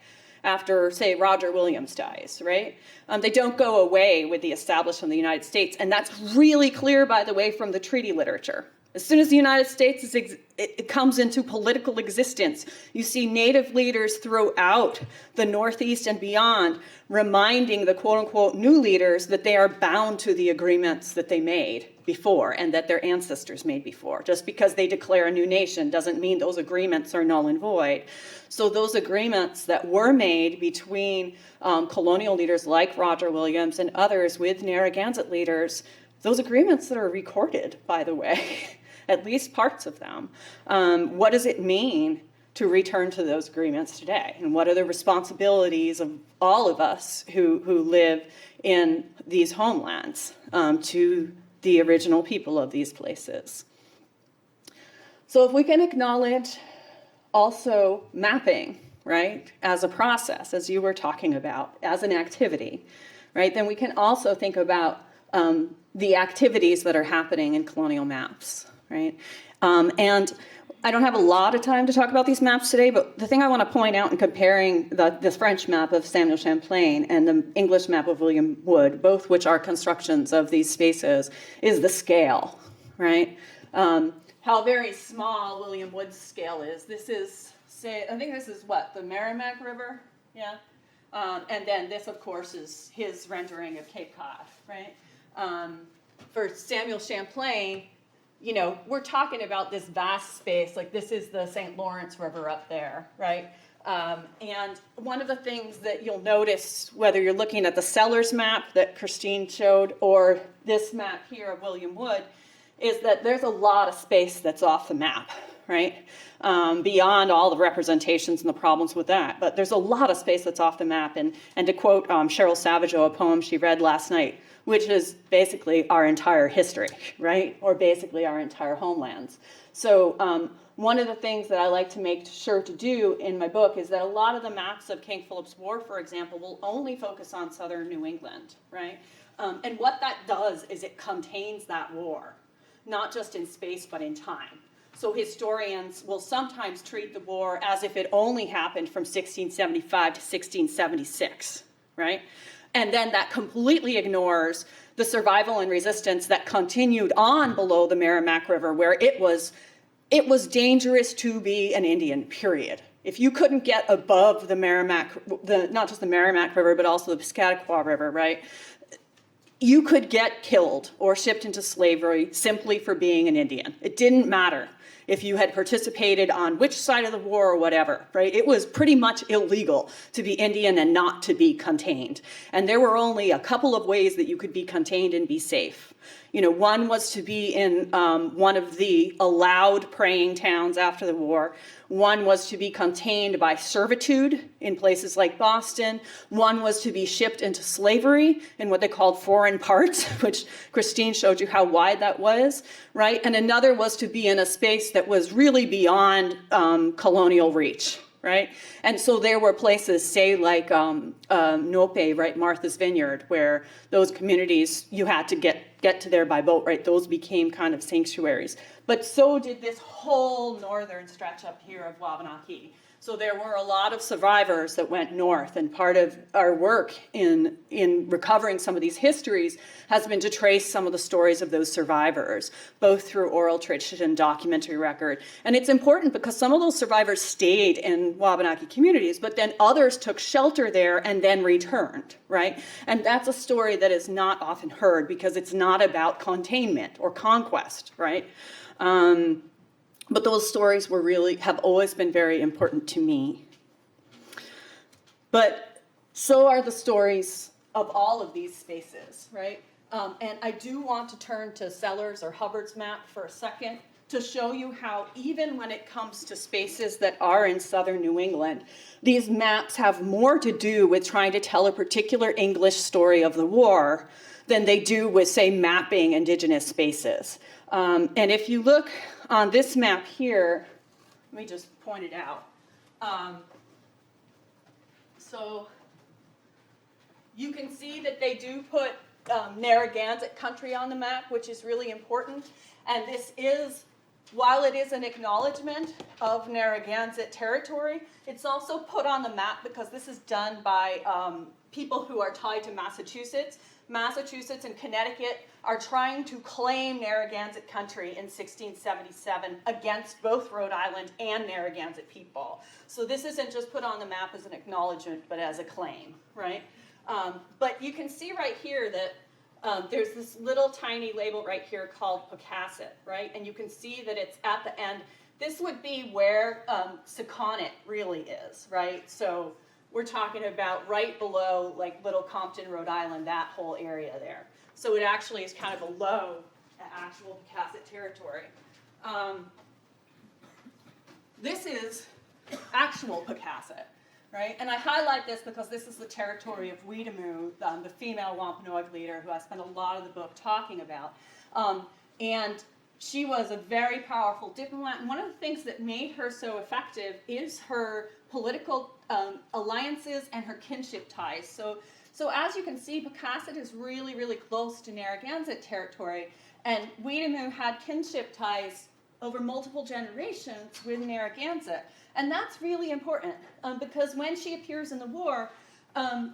after, say, Roger Williams dies, right? They don't go away with the establishment of the United States. And that's really clear, by the way, from the treaty literature. As soon as the United States it comes into political existence, you see Native leaders throughout the Northeast and beyond reminding the quote-unquote new leaders that they are bound to the agreements that they made before and that their ancestors made before. Just because they declare a new nation doesn't mean those agreements are null and void. So those agreements that were made between colonial leaders like Roger Williams and others with Narragansett leaders, those agreements that are recorded, by the way, at least parts of them, what does it mean to return to those agreements today? And what are the responsibilities of all of us who live in these homelands to the original people of these places? So if we can acknowledge also mapping, right, as a process, as you were talking about, as an activity, right, then we can also think about the activities that are happening in colonial maps, right? And I don't have a lot of time to talk about these maps today, but the thing I want to point out in comparing the French map of Samuel Champlain and the English map of William Wood, both which are constructions of these spaces, is the scale, right? How very small William Wood's scale is. This is, say, I think this is what, the Merrimack River? Yeah. And then this, of course, is his rendering of Cape Cod, right? For Samuel Champlain, you know, we're talking about this vast space, like this is the St. Lawrence River up there, right? And one of the things that you'll notice, whether you're looking at the Sellers map that Christine showed or this map here of William Wood, is that there's a lot of space that's off the map, right? Beyond all the representations and the problems with that. But there's a lot of space that's off the map. And to quote Cheryl Savageau, a poem she read last night, which is basically our entire history, right? Or basically our entire homelands. So one of the things that I like to make sure to do in my book is that a lot of the maps of King Philip's War, for example, will only focus on southern New England, right? And what that does is it contains that war, not just in space, but in time. So historians will sometimes treat the war as if it only happened from 1675 to 1676, right? And then that completely ignores the survival and resistance that continued on below the Merrimack River, where it was dangerous to be an Indian, period, If you couldn't get above the Merrimack, not just the Merrimack River, but also the Piscataqua River, right? You could get killed or shipped into slavery simply for being an Indian. It didn't matter if you had participated on which side of the war or whatever, right? It was pretty much illegal to be Indian and not to be contained. And there were only a couple of ways that you could be contained and be safe. You know, one was to be in one of the allowed praying towns after the war. One was to be contained by servitude in places like Boston. One was to be shipped into slavery in what they called foreign parts, which Christine showed you how wide that was, right? And another was to be in a space that was really beyond colonial reach, right? And so there were places, say like Nope, right, Martha's Vineyard, where those communities, you had to get to there by boat, right? Those became kind of sanctuaries. But so did this whole northern stretch up here of Wabanaki. So there were a lot of survivors that went north, and part of our work in recovering some of these histories has been to trace some of the stories of those survivors, both through oral tradition and documentary record. And it's important because some of those survivors stayed in Wabanaki communities, but then others took shelter there and then returned, right? And that's a story that is not often heard because it's not about containment or conquest, right? But those stories have always been very important to me. But so are the stories of all of these spaces, right? And I do want to turn to Sellers or Hubbard's map for a second to show you how even when it comes to spaces that are in southern New England, these maps have more to do with trying to tell a particular English story of the war than they do with, say, mapping indigenous spaces. And if you look on this map here, let me just point it out. So you can see that they do put Narragansett country on the map, which is really important. And this is, while it is an acknowledgement of Narragansett territory, it's also put on the map because this is done by people who are tied to Massachusetts. Massachusetts and Connecticut are trying to claim Narragansett country in 1677 against both Rhode Island and Narragansett people. So this isn't just put on the map as an acknowledgement, but as a claim, right? But you can see right here that there's this little tiny label right here called Pocasset, right? And you can see that it's at the end. This would be where Sakonnet really is, right? So we're talking about right below like Little Compton, Rhode Island, that whole area there. So it actually is kind of below actual Pocasset territory. This is actual Pocasset, right? And I highlight this because this is the territory of Weetamoo, the female Wampanoag leader who I spent a lot of the book talking about. And she was a very powerful diplomat. And one of the things that made her so effective is her political alliances and her kinship ties. So as you can see, Pocasset is really, really close to Narragansett territory. And Weetamoo had kinship ties over multiple generations with Narragansett. And that's really important because when she appears in the war,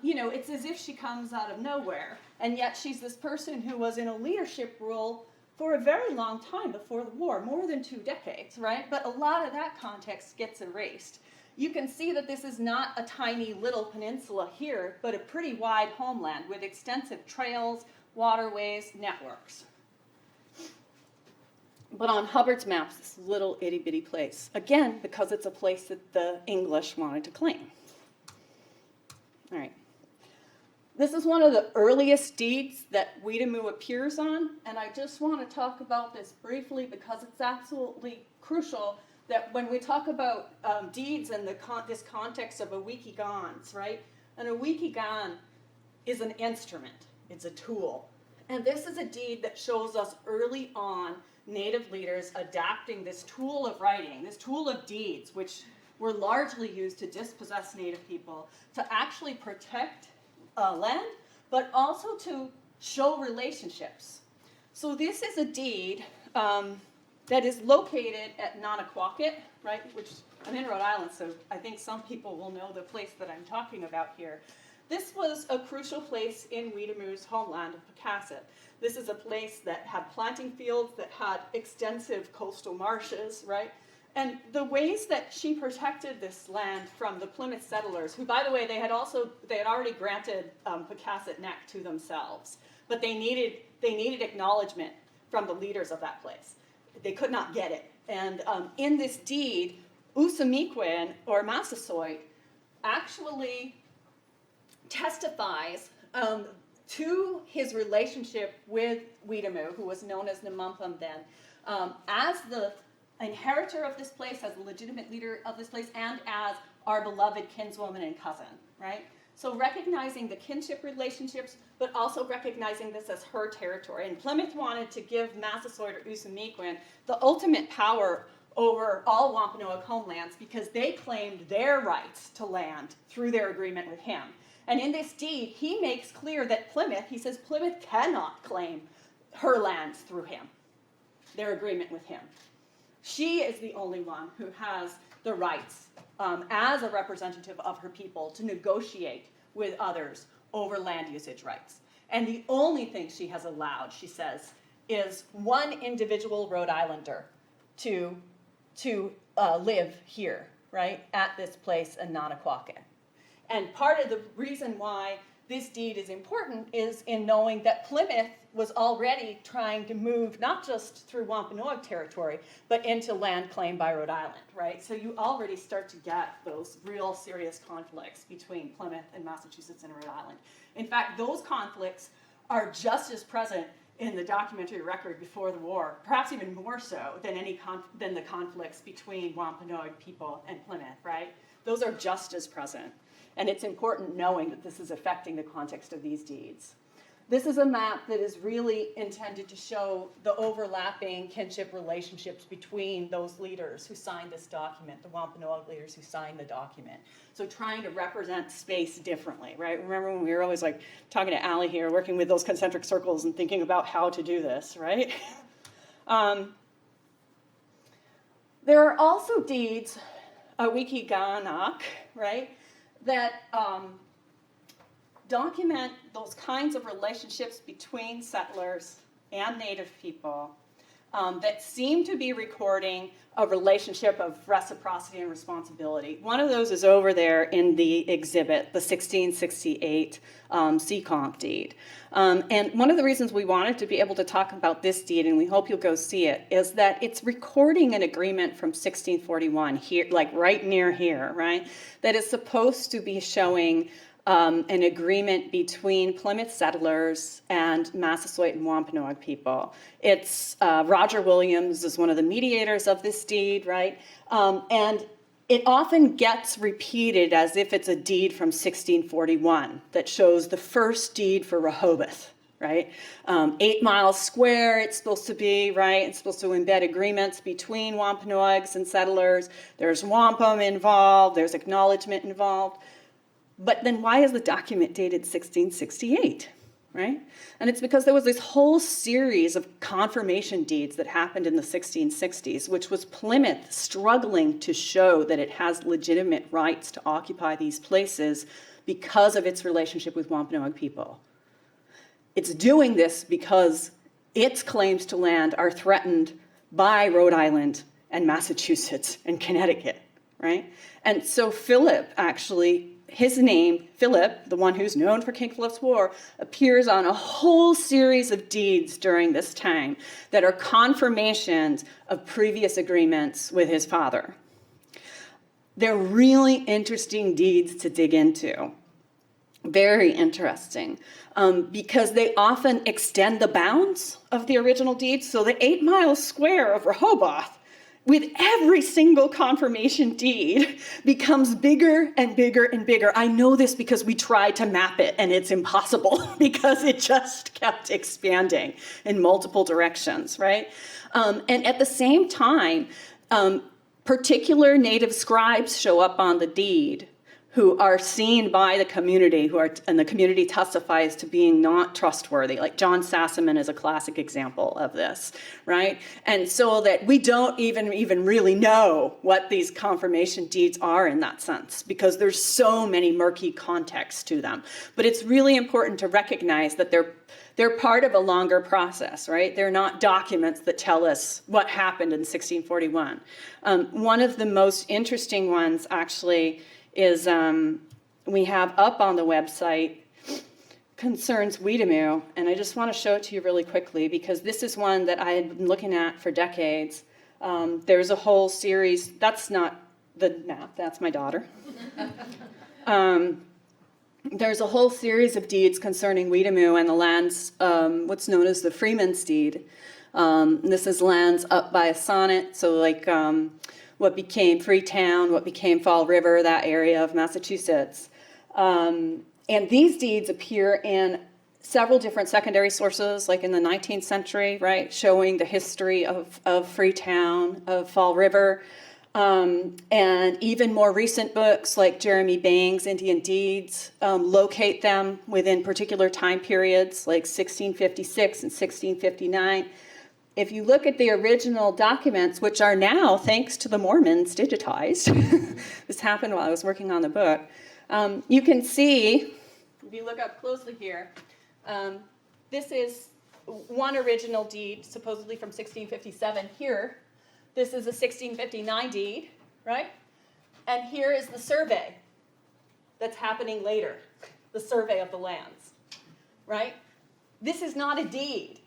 you know, it's as if she comes out of nowhere. And yet she's this person who was in a leadership role for a very long time before the war, more than 2 decades, right? But a lot of that context gets erased. You can see that this is not a tiny little peninsula here, but a pretty wide homeland with extensive trails, waterways, networks. But on Hubbard's maps, this little itty-bitty place. Again, because it's a place that the English wanted to claim. All right. This is one of the earliest deeds that Weetamoo appears on, and I just want to talk about this briefly because it's absolutely crucial that when we talk about deeds in this context of a wikigans, right? And a wikigan is an instrument, it's a tool. And this is a deed that shows us early on Native leaders adapting this tool of writing, this tool of deeds, which were largely used to dispossess Native people, to actually protect land, but also to show relationships. So this is a deed that is located at Nanaquacket, right, which I'm in Rhode Island, so I think some people will know the place that I'm talking about here. This was a crucial place in Weetamoo's homeland of Pocasset. This is a place that had planting fields, that had extensive coastal marshes, right? And the ways that she protected this land from the Plymouth settlers, who, by the way, they had already granted Pocasset Neck to themselves, but they needed acknowledgement from the leaders of that place. They could not get it. And in this deed, Usamequin, or Massasoit, actually testifies to his relationship with Weetamoo, who was known as Namumpum then, as the inheritor of this place, as the legitimate leader of this place, and as our beloved kinswoman and cousin, right? So recognizing the kinship relationships, but also recognizing this as her territory. And Plymouth wanted to give Massasoit or Usamequin the ultimate power over all Wampanoag homelands because they claimed their rights to land through their agreement with him. And in this deed, he makes clear that he says Plymouth cannot claim her lands through him, their agreement with him. She is the only one who has the rights as a representative of her people to negotiate with others over land usage rights. And the only thing she has allowed, she says, is one individual Rhode Islander to live here, right, at this place in Nanaquacket. And part of the reason why this deed is important is in knowing that Plymouth was already trying to move not just through Wampanoag territory, but into land claimed by Rhode Island, right? So you already start to get those real serious conflicts between Plymouth and Massachusetts and Rhode Island. In fact, those conflicts are just as present in the documentary record before the war, perhaps even more so than the conflicts between Wampanoag people and Plymouth, right? Those are just as present. And it's important knowing that this is affecting the context of these deeds. This is a map that is really intended to show the overlapping kinship relationships between those leaders who signed this document, the Wampanoag leaders who signed the document. So trying to represent space differently, right? Remember when we were always like talking to Allie here, working with those concentric circles and thinking about how to do this, right? There are also deeds, a Wikiganak, right, that document those kinds of relationships between settlers and Native people that seem to be recording a relationship of reciprocity and responsibility. One of those is over there in the exhibit, the 1668 Seekonk deed. And one of the reasons we wanted to be able to talk about this deed, and we hope you'll go see it, is that it's recording an agreement from 1641 here, like right near here, right? That is supposed to be showing an agreement between Plymouth settlers and Massasoit and Wampanoag people. It's Roger Williams is one of the mediators of this deed, right? And it often gets repeated as if it's a deed from 1641 that shows the first deed for Rehoboth, right? 8 miles square, it's supposed to be, right? It's supposed to embed agreements between Wampanoags and settlers. There's wampum involved, there's acknowledgement involved. But then why is the document dated 1668, right? And it's because there was this whole series of confirmation deeds that happened in the 1660s, which was Plymouth struggling to show that it has legitimate rights to occupy these places because of its relationship with Wampanoag people. It's doing this because its claims to land are threatened by Rhode Island and Massachusetts and Connecticut, right? And so Philip actually, his name, Philip, the one who's known for King Philip's War, appears on a whole series of deeds during this time that are confirmations of previous agreements with his father. They're really interesting deeds to dig into. Very interesting, because they often extend the bounds of the original deed. So the 8 miles square of Rehoboth, with every single confirmation deed, becomes bigger and bigger and bigger. I know this because we tried to map it, and it's impossible because it just kept expanding in multiple directions, right? And at the same time, particular Native scribes show up on the deed who are seen by the community, and the community testifies to being not trustworthy. Like John Sassaman is a classic example of this, right? And so that we don't even really know what these confirmation deeds are in that sense, because there's so many murky contexts to them. But it's really important to recognize that They're part of a longer process, right? They're not documents that tell us what happened in 1641. One of the most interesting ones, actually, is we have up on the website concerns Weedemoo, and I just want to show it to you really quickly because this is one that I had been looking at for decades. There's a whole series. That's not the map, that's my daughter. There's a whole series of deeds concerning Weedemoo and the lands, what's known as the Freeman's Deed. This is lands up by a sonnet, so like what became Freetown, what became Fall River, that area of Massachusetts. And these deeds appear in several different secondary sources, like in the 19th century, right, showing the history of Freetown, of Fall River, and even more recent books like Jeremy Bang's Indian Deeds locate them within particular time periods, like 1656 and 1659. If you look at the original documents, which are now, thanks to the Mormons, digitized, this happened while I was working on the book, you can see, if you look up closely here, this is one original deed, supposedly from 1657 here. This is a 1659 deed, right? And here is the survey that's happening later, the survey of the lands, right? This is not a deed.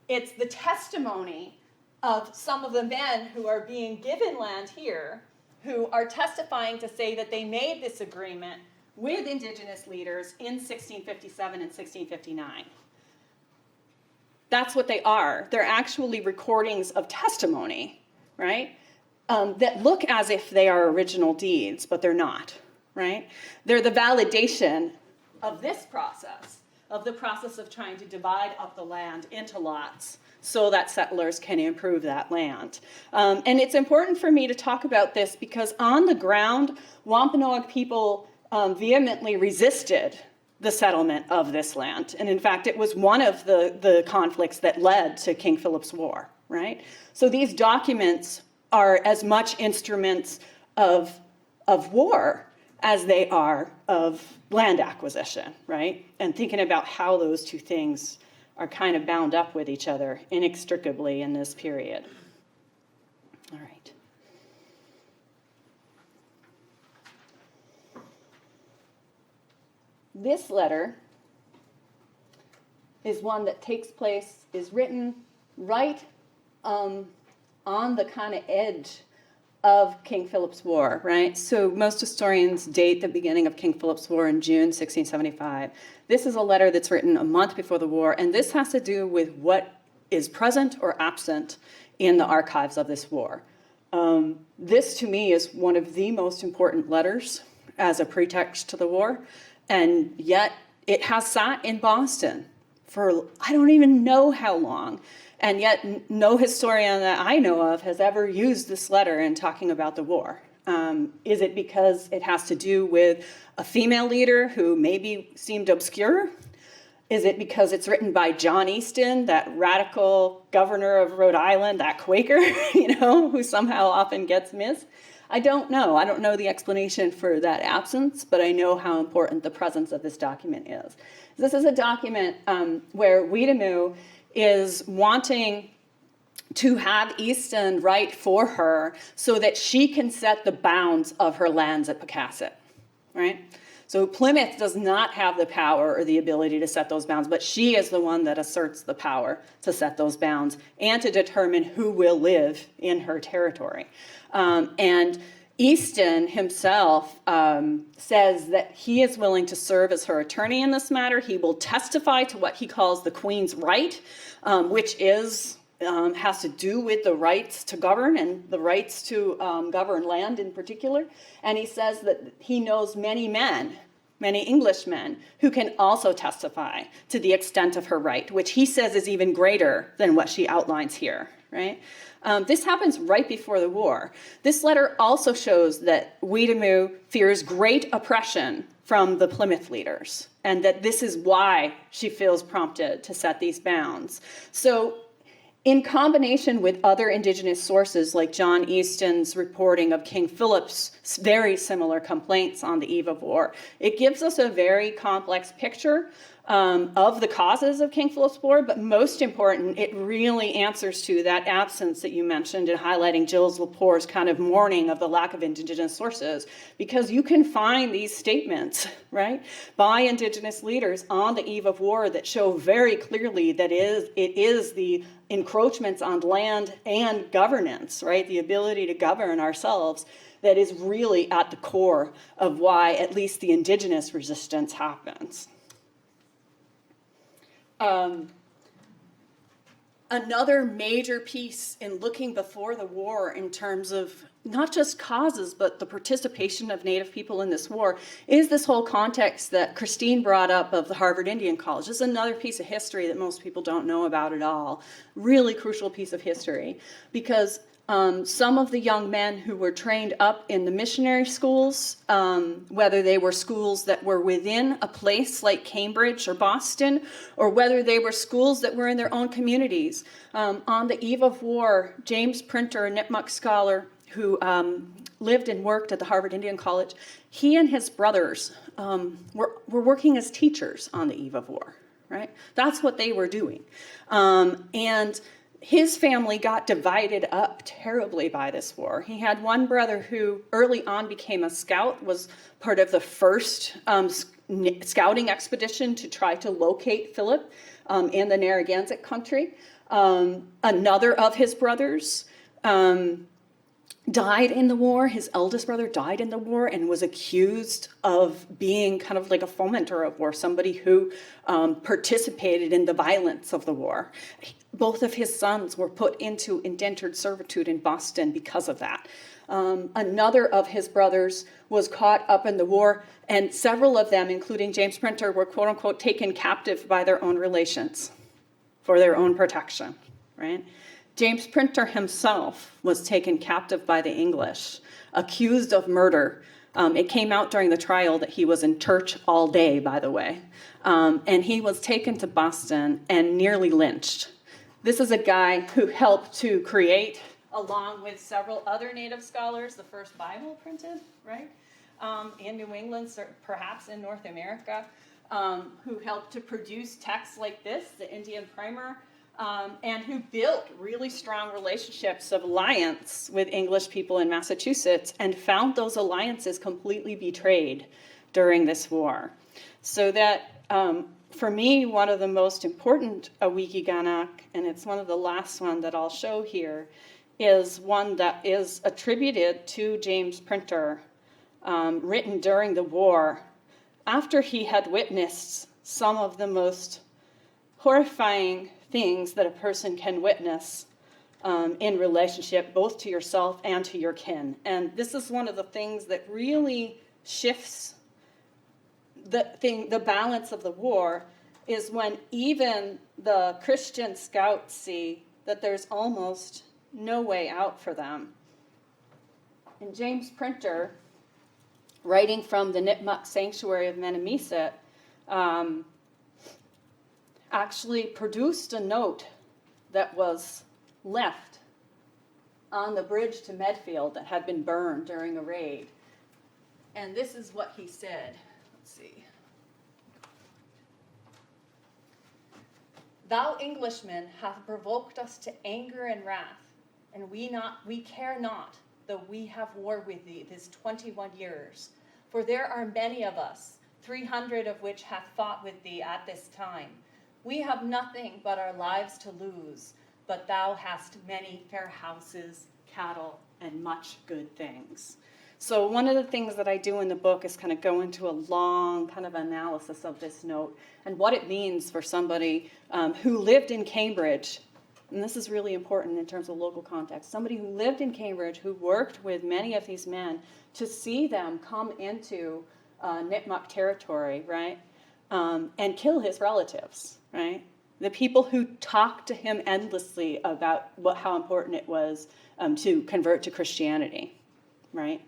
It's the testimony of some of the men who are being given land here, who are testifying to say that they made this agreement with Indigenous leaders in 1657 and 1659. That's what they are. They're actually recordings of testimony, right? That look as if they are original deeds, but they're not, right? They're the validation of this process, of the process of trying to divide up the land into lots so that settlers can improve that land. And it's important for me to talk about this because on the ground, Wampanoag people vehemently resisted the settlement of this land. And in fact, it was one of the conflicts that led to King Philip's War, right? So these documents are as much instruments of war as they are of land acquisition, right? And thinking about how those two things are kind of bound up with each other inextricably in this period. All right. This letter is one that is written right on the kind of edge of King Philip's War, right? So most historians date the beginning of King Philip's War in June 1675. This is a letter that's written a month before the war, and this has to do with what is present or absent in the archives of this war. This, to me, is one of the most important letters as a pretext to the war, and yet it has sat in Boston for I don't even know how long. And yet no historian that I know of has ever used this letter in talking about the war. Is it because it has to do with a female leader who maybe seemed obscure? Is it because it's written by John Easton, that radical governor of Rhode Island, that Quaker, who somehow often gets missed? I don't know. I don't know the explanation for that absence, but I know how important the presence of this document is. This is a document where Weedemoo is wanting to have Easton write for her so that she can set the bounds of her lands at Pocasset, right? So Plymouth does not have the power or the ability to set those bounds, but she is the one that asserts the power to set those bounds and to determine who will live in her territory. And Easton himself says that he is willing to serve as her attorney in this matter. He will testify to what he calls the Queen's right, which has to do with the rights to govern and the rights to govern land in particular. And he says that he knows many Englishmen, who can also testify to the extent of her right, which he says is even greater than what she outlines here, right? This happens right before the war. This letter also shows that Weedemoo fears great oppression from the Plymouth leaders, and that this is why she feels prompted to set these bounds. So in combination with other Indigenous sources like John Easton's reporting of King Philip's very similar complaints on the eve of war, it gives us a very complex picture of the causes of King Philip's War, but most important, it really answers to that absence that you mentioned in highlighting Gilles Lepore's kind of mourning of the lack of Indigenous sources, because you can find these statements, right, by Indigenous leaders on the eve of war that show very clearly that it is the encroachments on land and governance, right, the ability to govern ourselves, that is really at the core of why at least the Indigenous resistance happens. Another major piece in looking before the war in terms of not just causes, but the participation of Native people in this war is this whole context that Christine brought up of the Harvard Indian College. This is another piece of history that most people don't know about at all. Really crucial piece of history, because some of the young men who were trained up in the missionary schools, whether they were schools that were within a place like Cambridge or Boston, or whether they were schools that were in their own communities. On the eve of war, James Printer, a Nipmuc scholar who lived and worked at the Harvard Indian College, he and his brothers were working as teachers on the eve of war, right? That's what they were doing. And his family got divided up terribly by this war. He had one brother who early on became a scout, was part of the first scouting expedition to try to locate Philip in the Narragansett country. Another of his brothers died in the war. His eldest brother died in the war and was accused of being kind of like a fomenter of war, somebody who participated in the violence of the war. Both of his sons were put into indentured servitude in Boston because of that. Another of his brothers was caught up in the war, and several of them, including James Printer, were quote unquote taken captive by their own relations for their own protection, right? James Printer himself was taken captive by the English, accused of murder. It came out during the trial that he was in church all day, by the way. And he was taken to Boston and nearly lynched. This is a guy who helped to create, along with several other Native scholars, the first Bible printed, right? In New England, perhaps in North America, who helped to produce texts like this, the Indian Primer, and who built really strong relationships of alliance with English people in Massachusetts and found those alliances completely betrayed during this war. So that, for me, one of the most important Wikiganak, and it's one of the last one that I'll show here, is one that is attributed to James Printer, written during the war, after he had witnessed some of the most horrifying things that a person can witness in relationship both to yourself and to your kin. And this is one of the things that really shifts the balance of the war, is when even the Christian scouts see that there's almost no way out for them. And James Printer, writing from the Nipmuc Sanctuary of Menominee, actually produced a note that was left on the bridge to Medfield that had been burned during a raid. And this is what he said. Let's see. Thou Englishmen hath provoked us to anger and wrath, and we care not, though we have war with thee this 21 years. For there are many of us, 300 of which hath fought with thee at this time. We have nothing but our lives to lose, but thou hast many fair houses, cattle, and much good things. So one of the things that I do in the book is kind of go into a long kind of analysis of this note and what it means for somebody who lived in Cambridge, and this is really important in terms of local context, somebody who lived in Cambridge, who worked with many of these men, to see them come into Nipmuc territory, right, and kill his relatives, right? The people who talked to him endlessly about how important it was to convert to Christianity, right?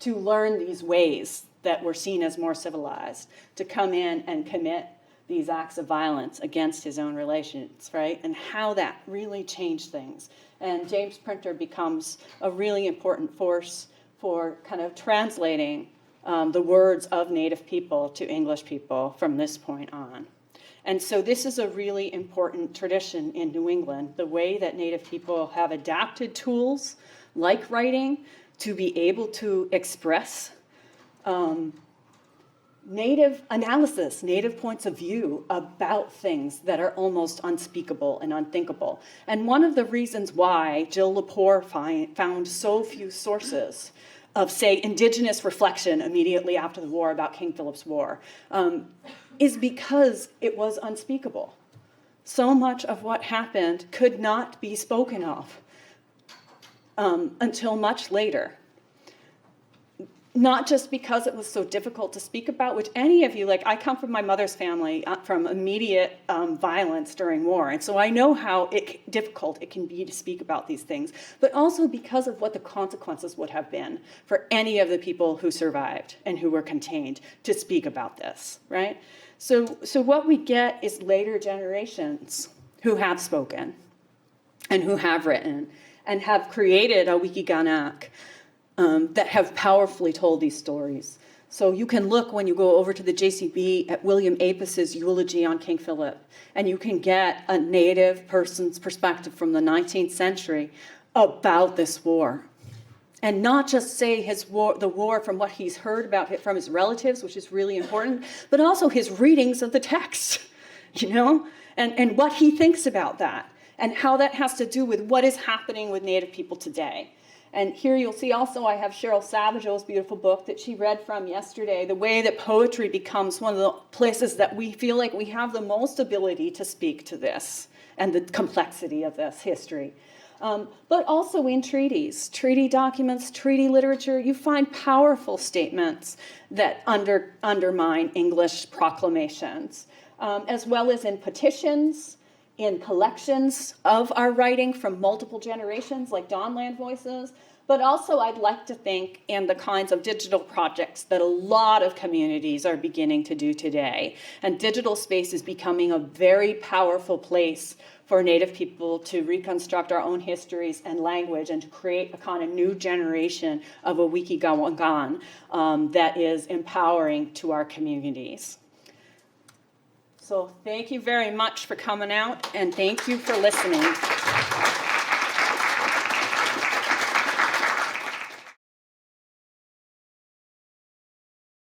To learn these ways that were seen as more civilized, to come in and commit these acts of violence against his own relations, right? And how that really changed things. And James Printer becomes a really important force for kind of translating the words of Native people to English people from this point on. And so this is a really important tradition in New England, the way that Native people have adapted tools like writing to be able to express Native analysis, Native points of view about things that are almost unspeakable and unthinkable. And one of the reasons why Jill Lepore found so few sources of, say, Indigenous reflection immediately after the war about King Philip's War is because it was unspeakable. So much of what happened could not be spoken of until much later. Not just because it was so difficult to speak about, which any of you, like I come from my mother's family from immediate violence during war, and so I know how difficult it can be to speak about these things, but also because of what the consequences would have been for any of the people who survived and who were contained to speak about this, right? So what we get is later generations who have spoken and who have written and have created a Wikiganak that have powerfully told these stories. So you can look when you go over to the JCB at William Apus's eulogy on King Philip, and you can get a Native person's perspective from the 19th century about this war. And not just say the war from what he's heard about it from his relatives, which is really important, but also his readings of the text, and what he thinks about that, and how that has to do with what is happening with Native people today. And here you'll see also I have Cheryl Savageau's beautiful book that she read from yesterday, the way that poetry becomes one of the places that we feel like we have the most ability to speak to this and the complexity of this history. But also in treaties, treaty documents, treaty literature, you find powerful statements that undermine English proclamations, as well as in petitions, in collections of our writing from multiple generations, like Dawnland Voices, but also I'd like to think in the kinds of digital projects that a lot of communities are beginning to do today. And digital space is becoming a very powerful place for Native people to reconstruct our own histories and language and to create a kind of new generation of a Wikigawangan that is empowering to our communities. So thank you very much for coming out, and thank you for listening.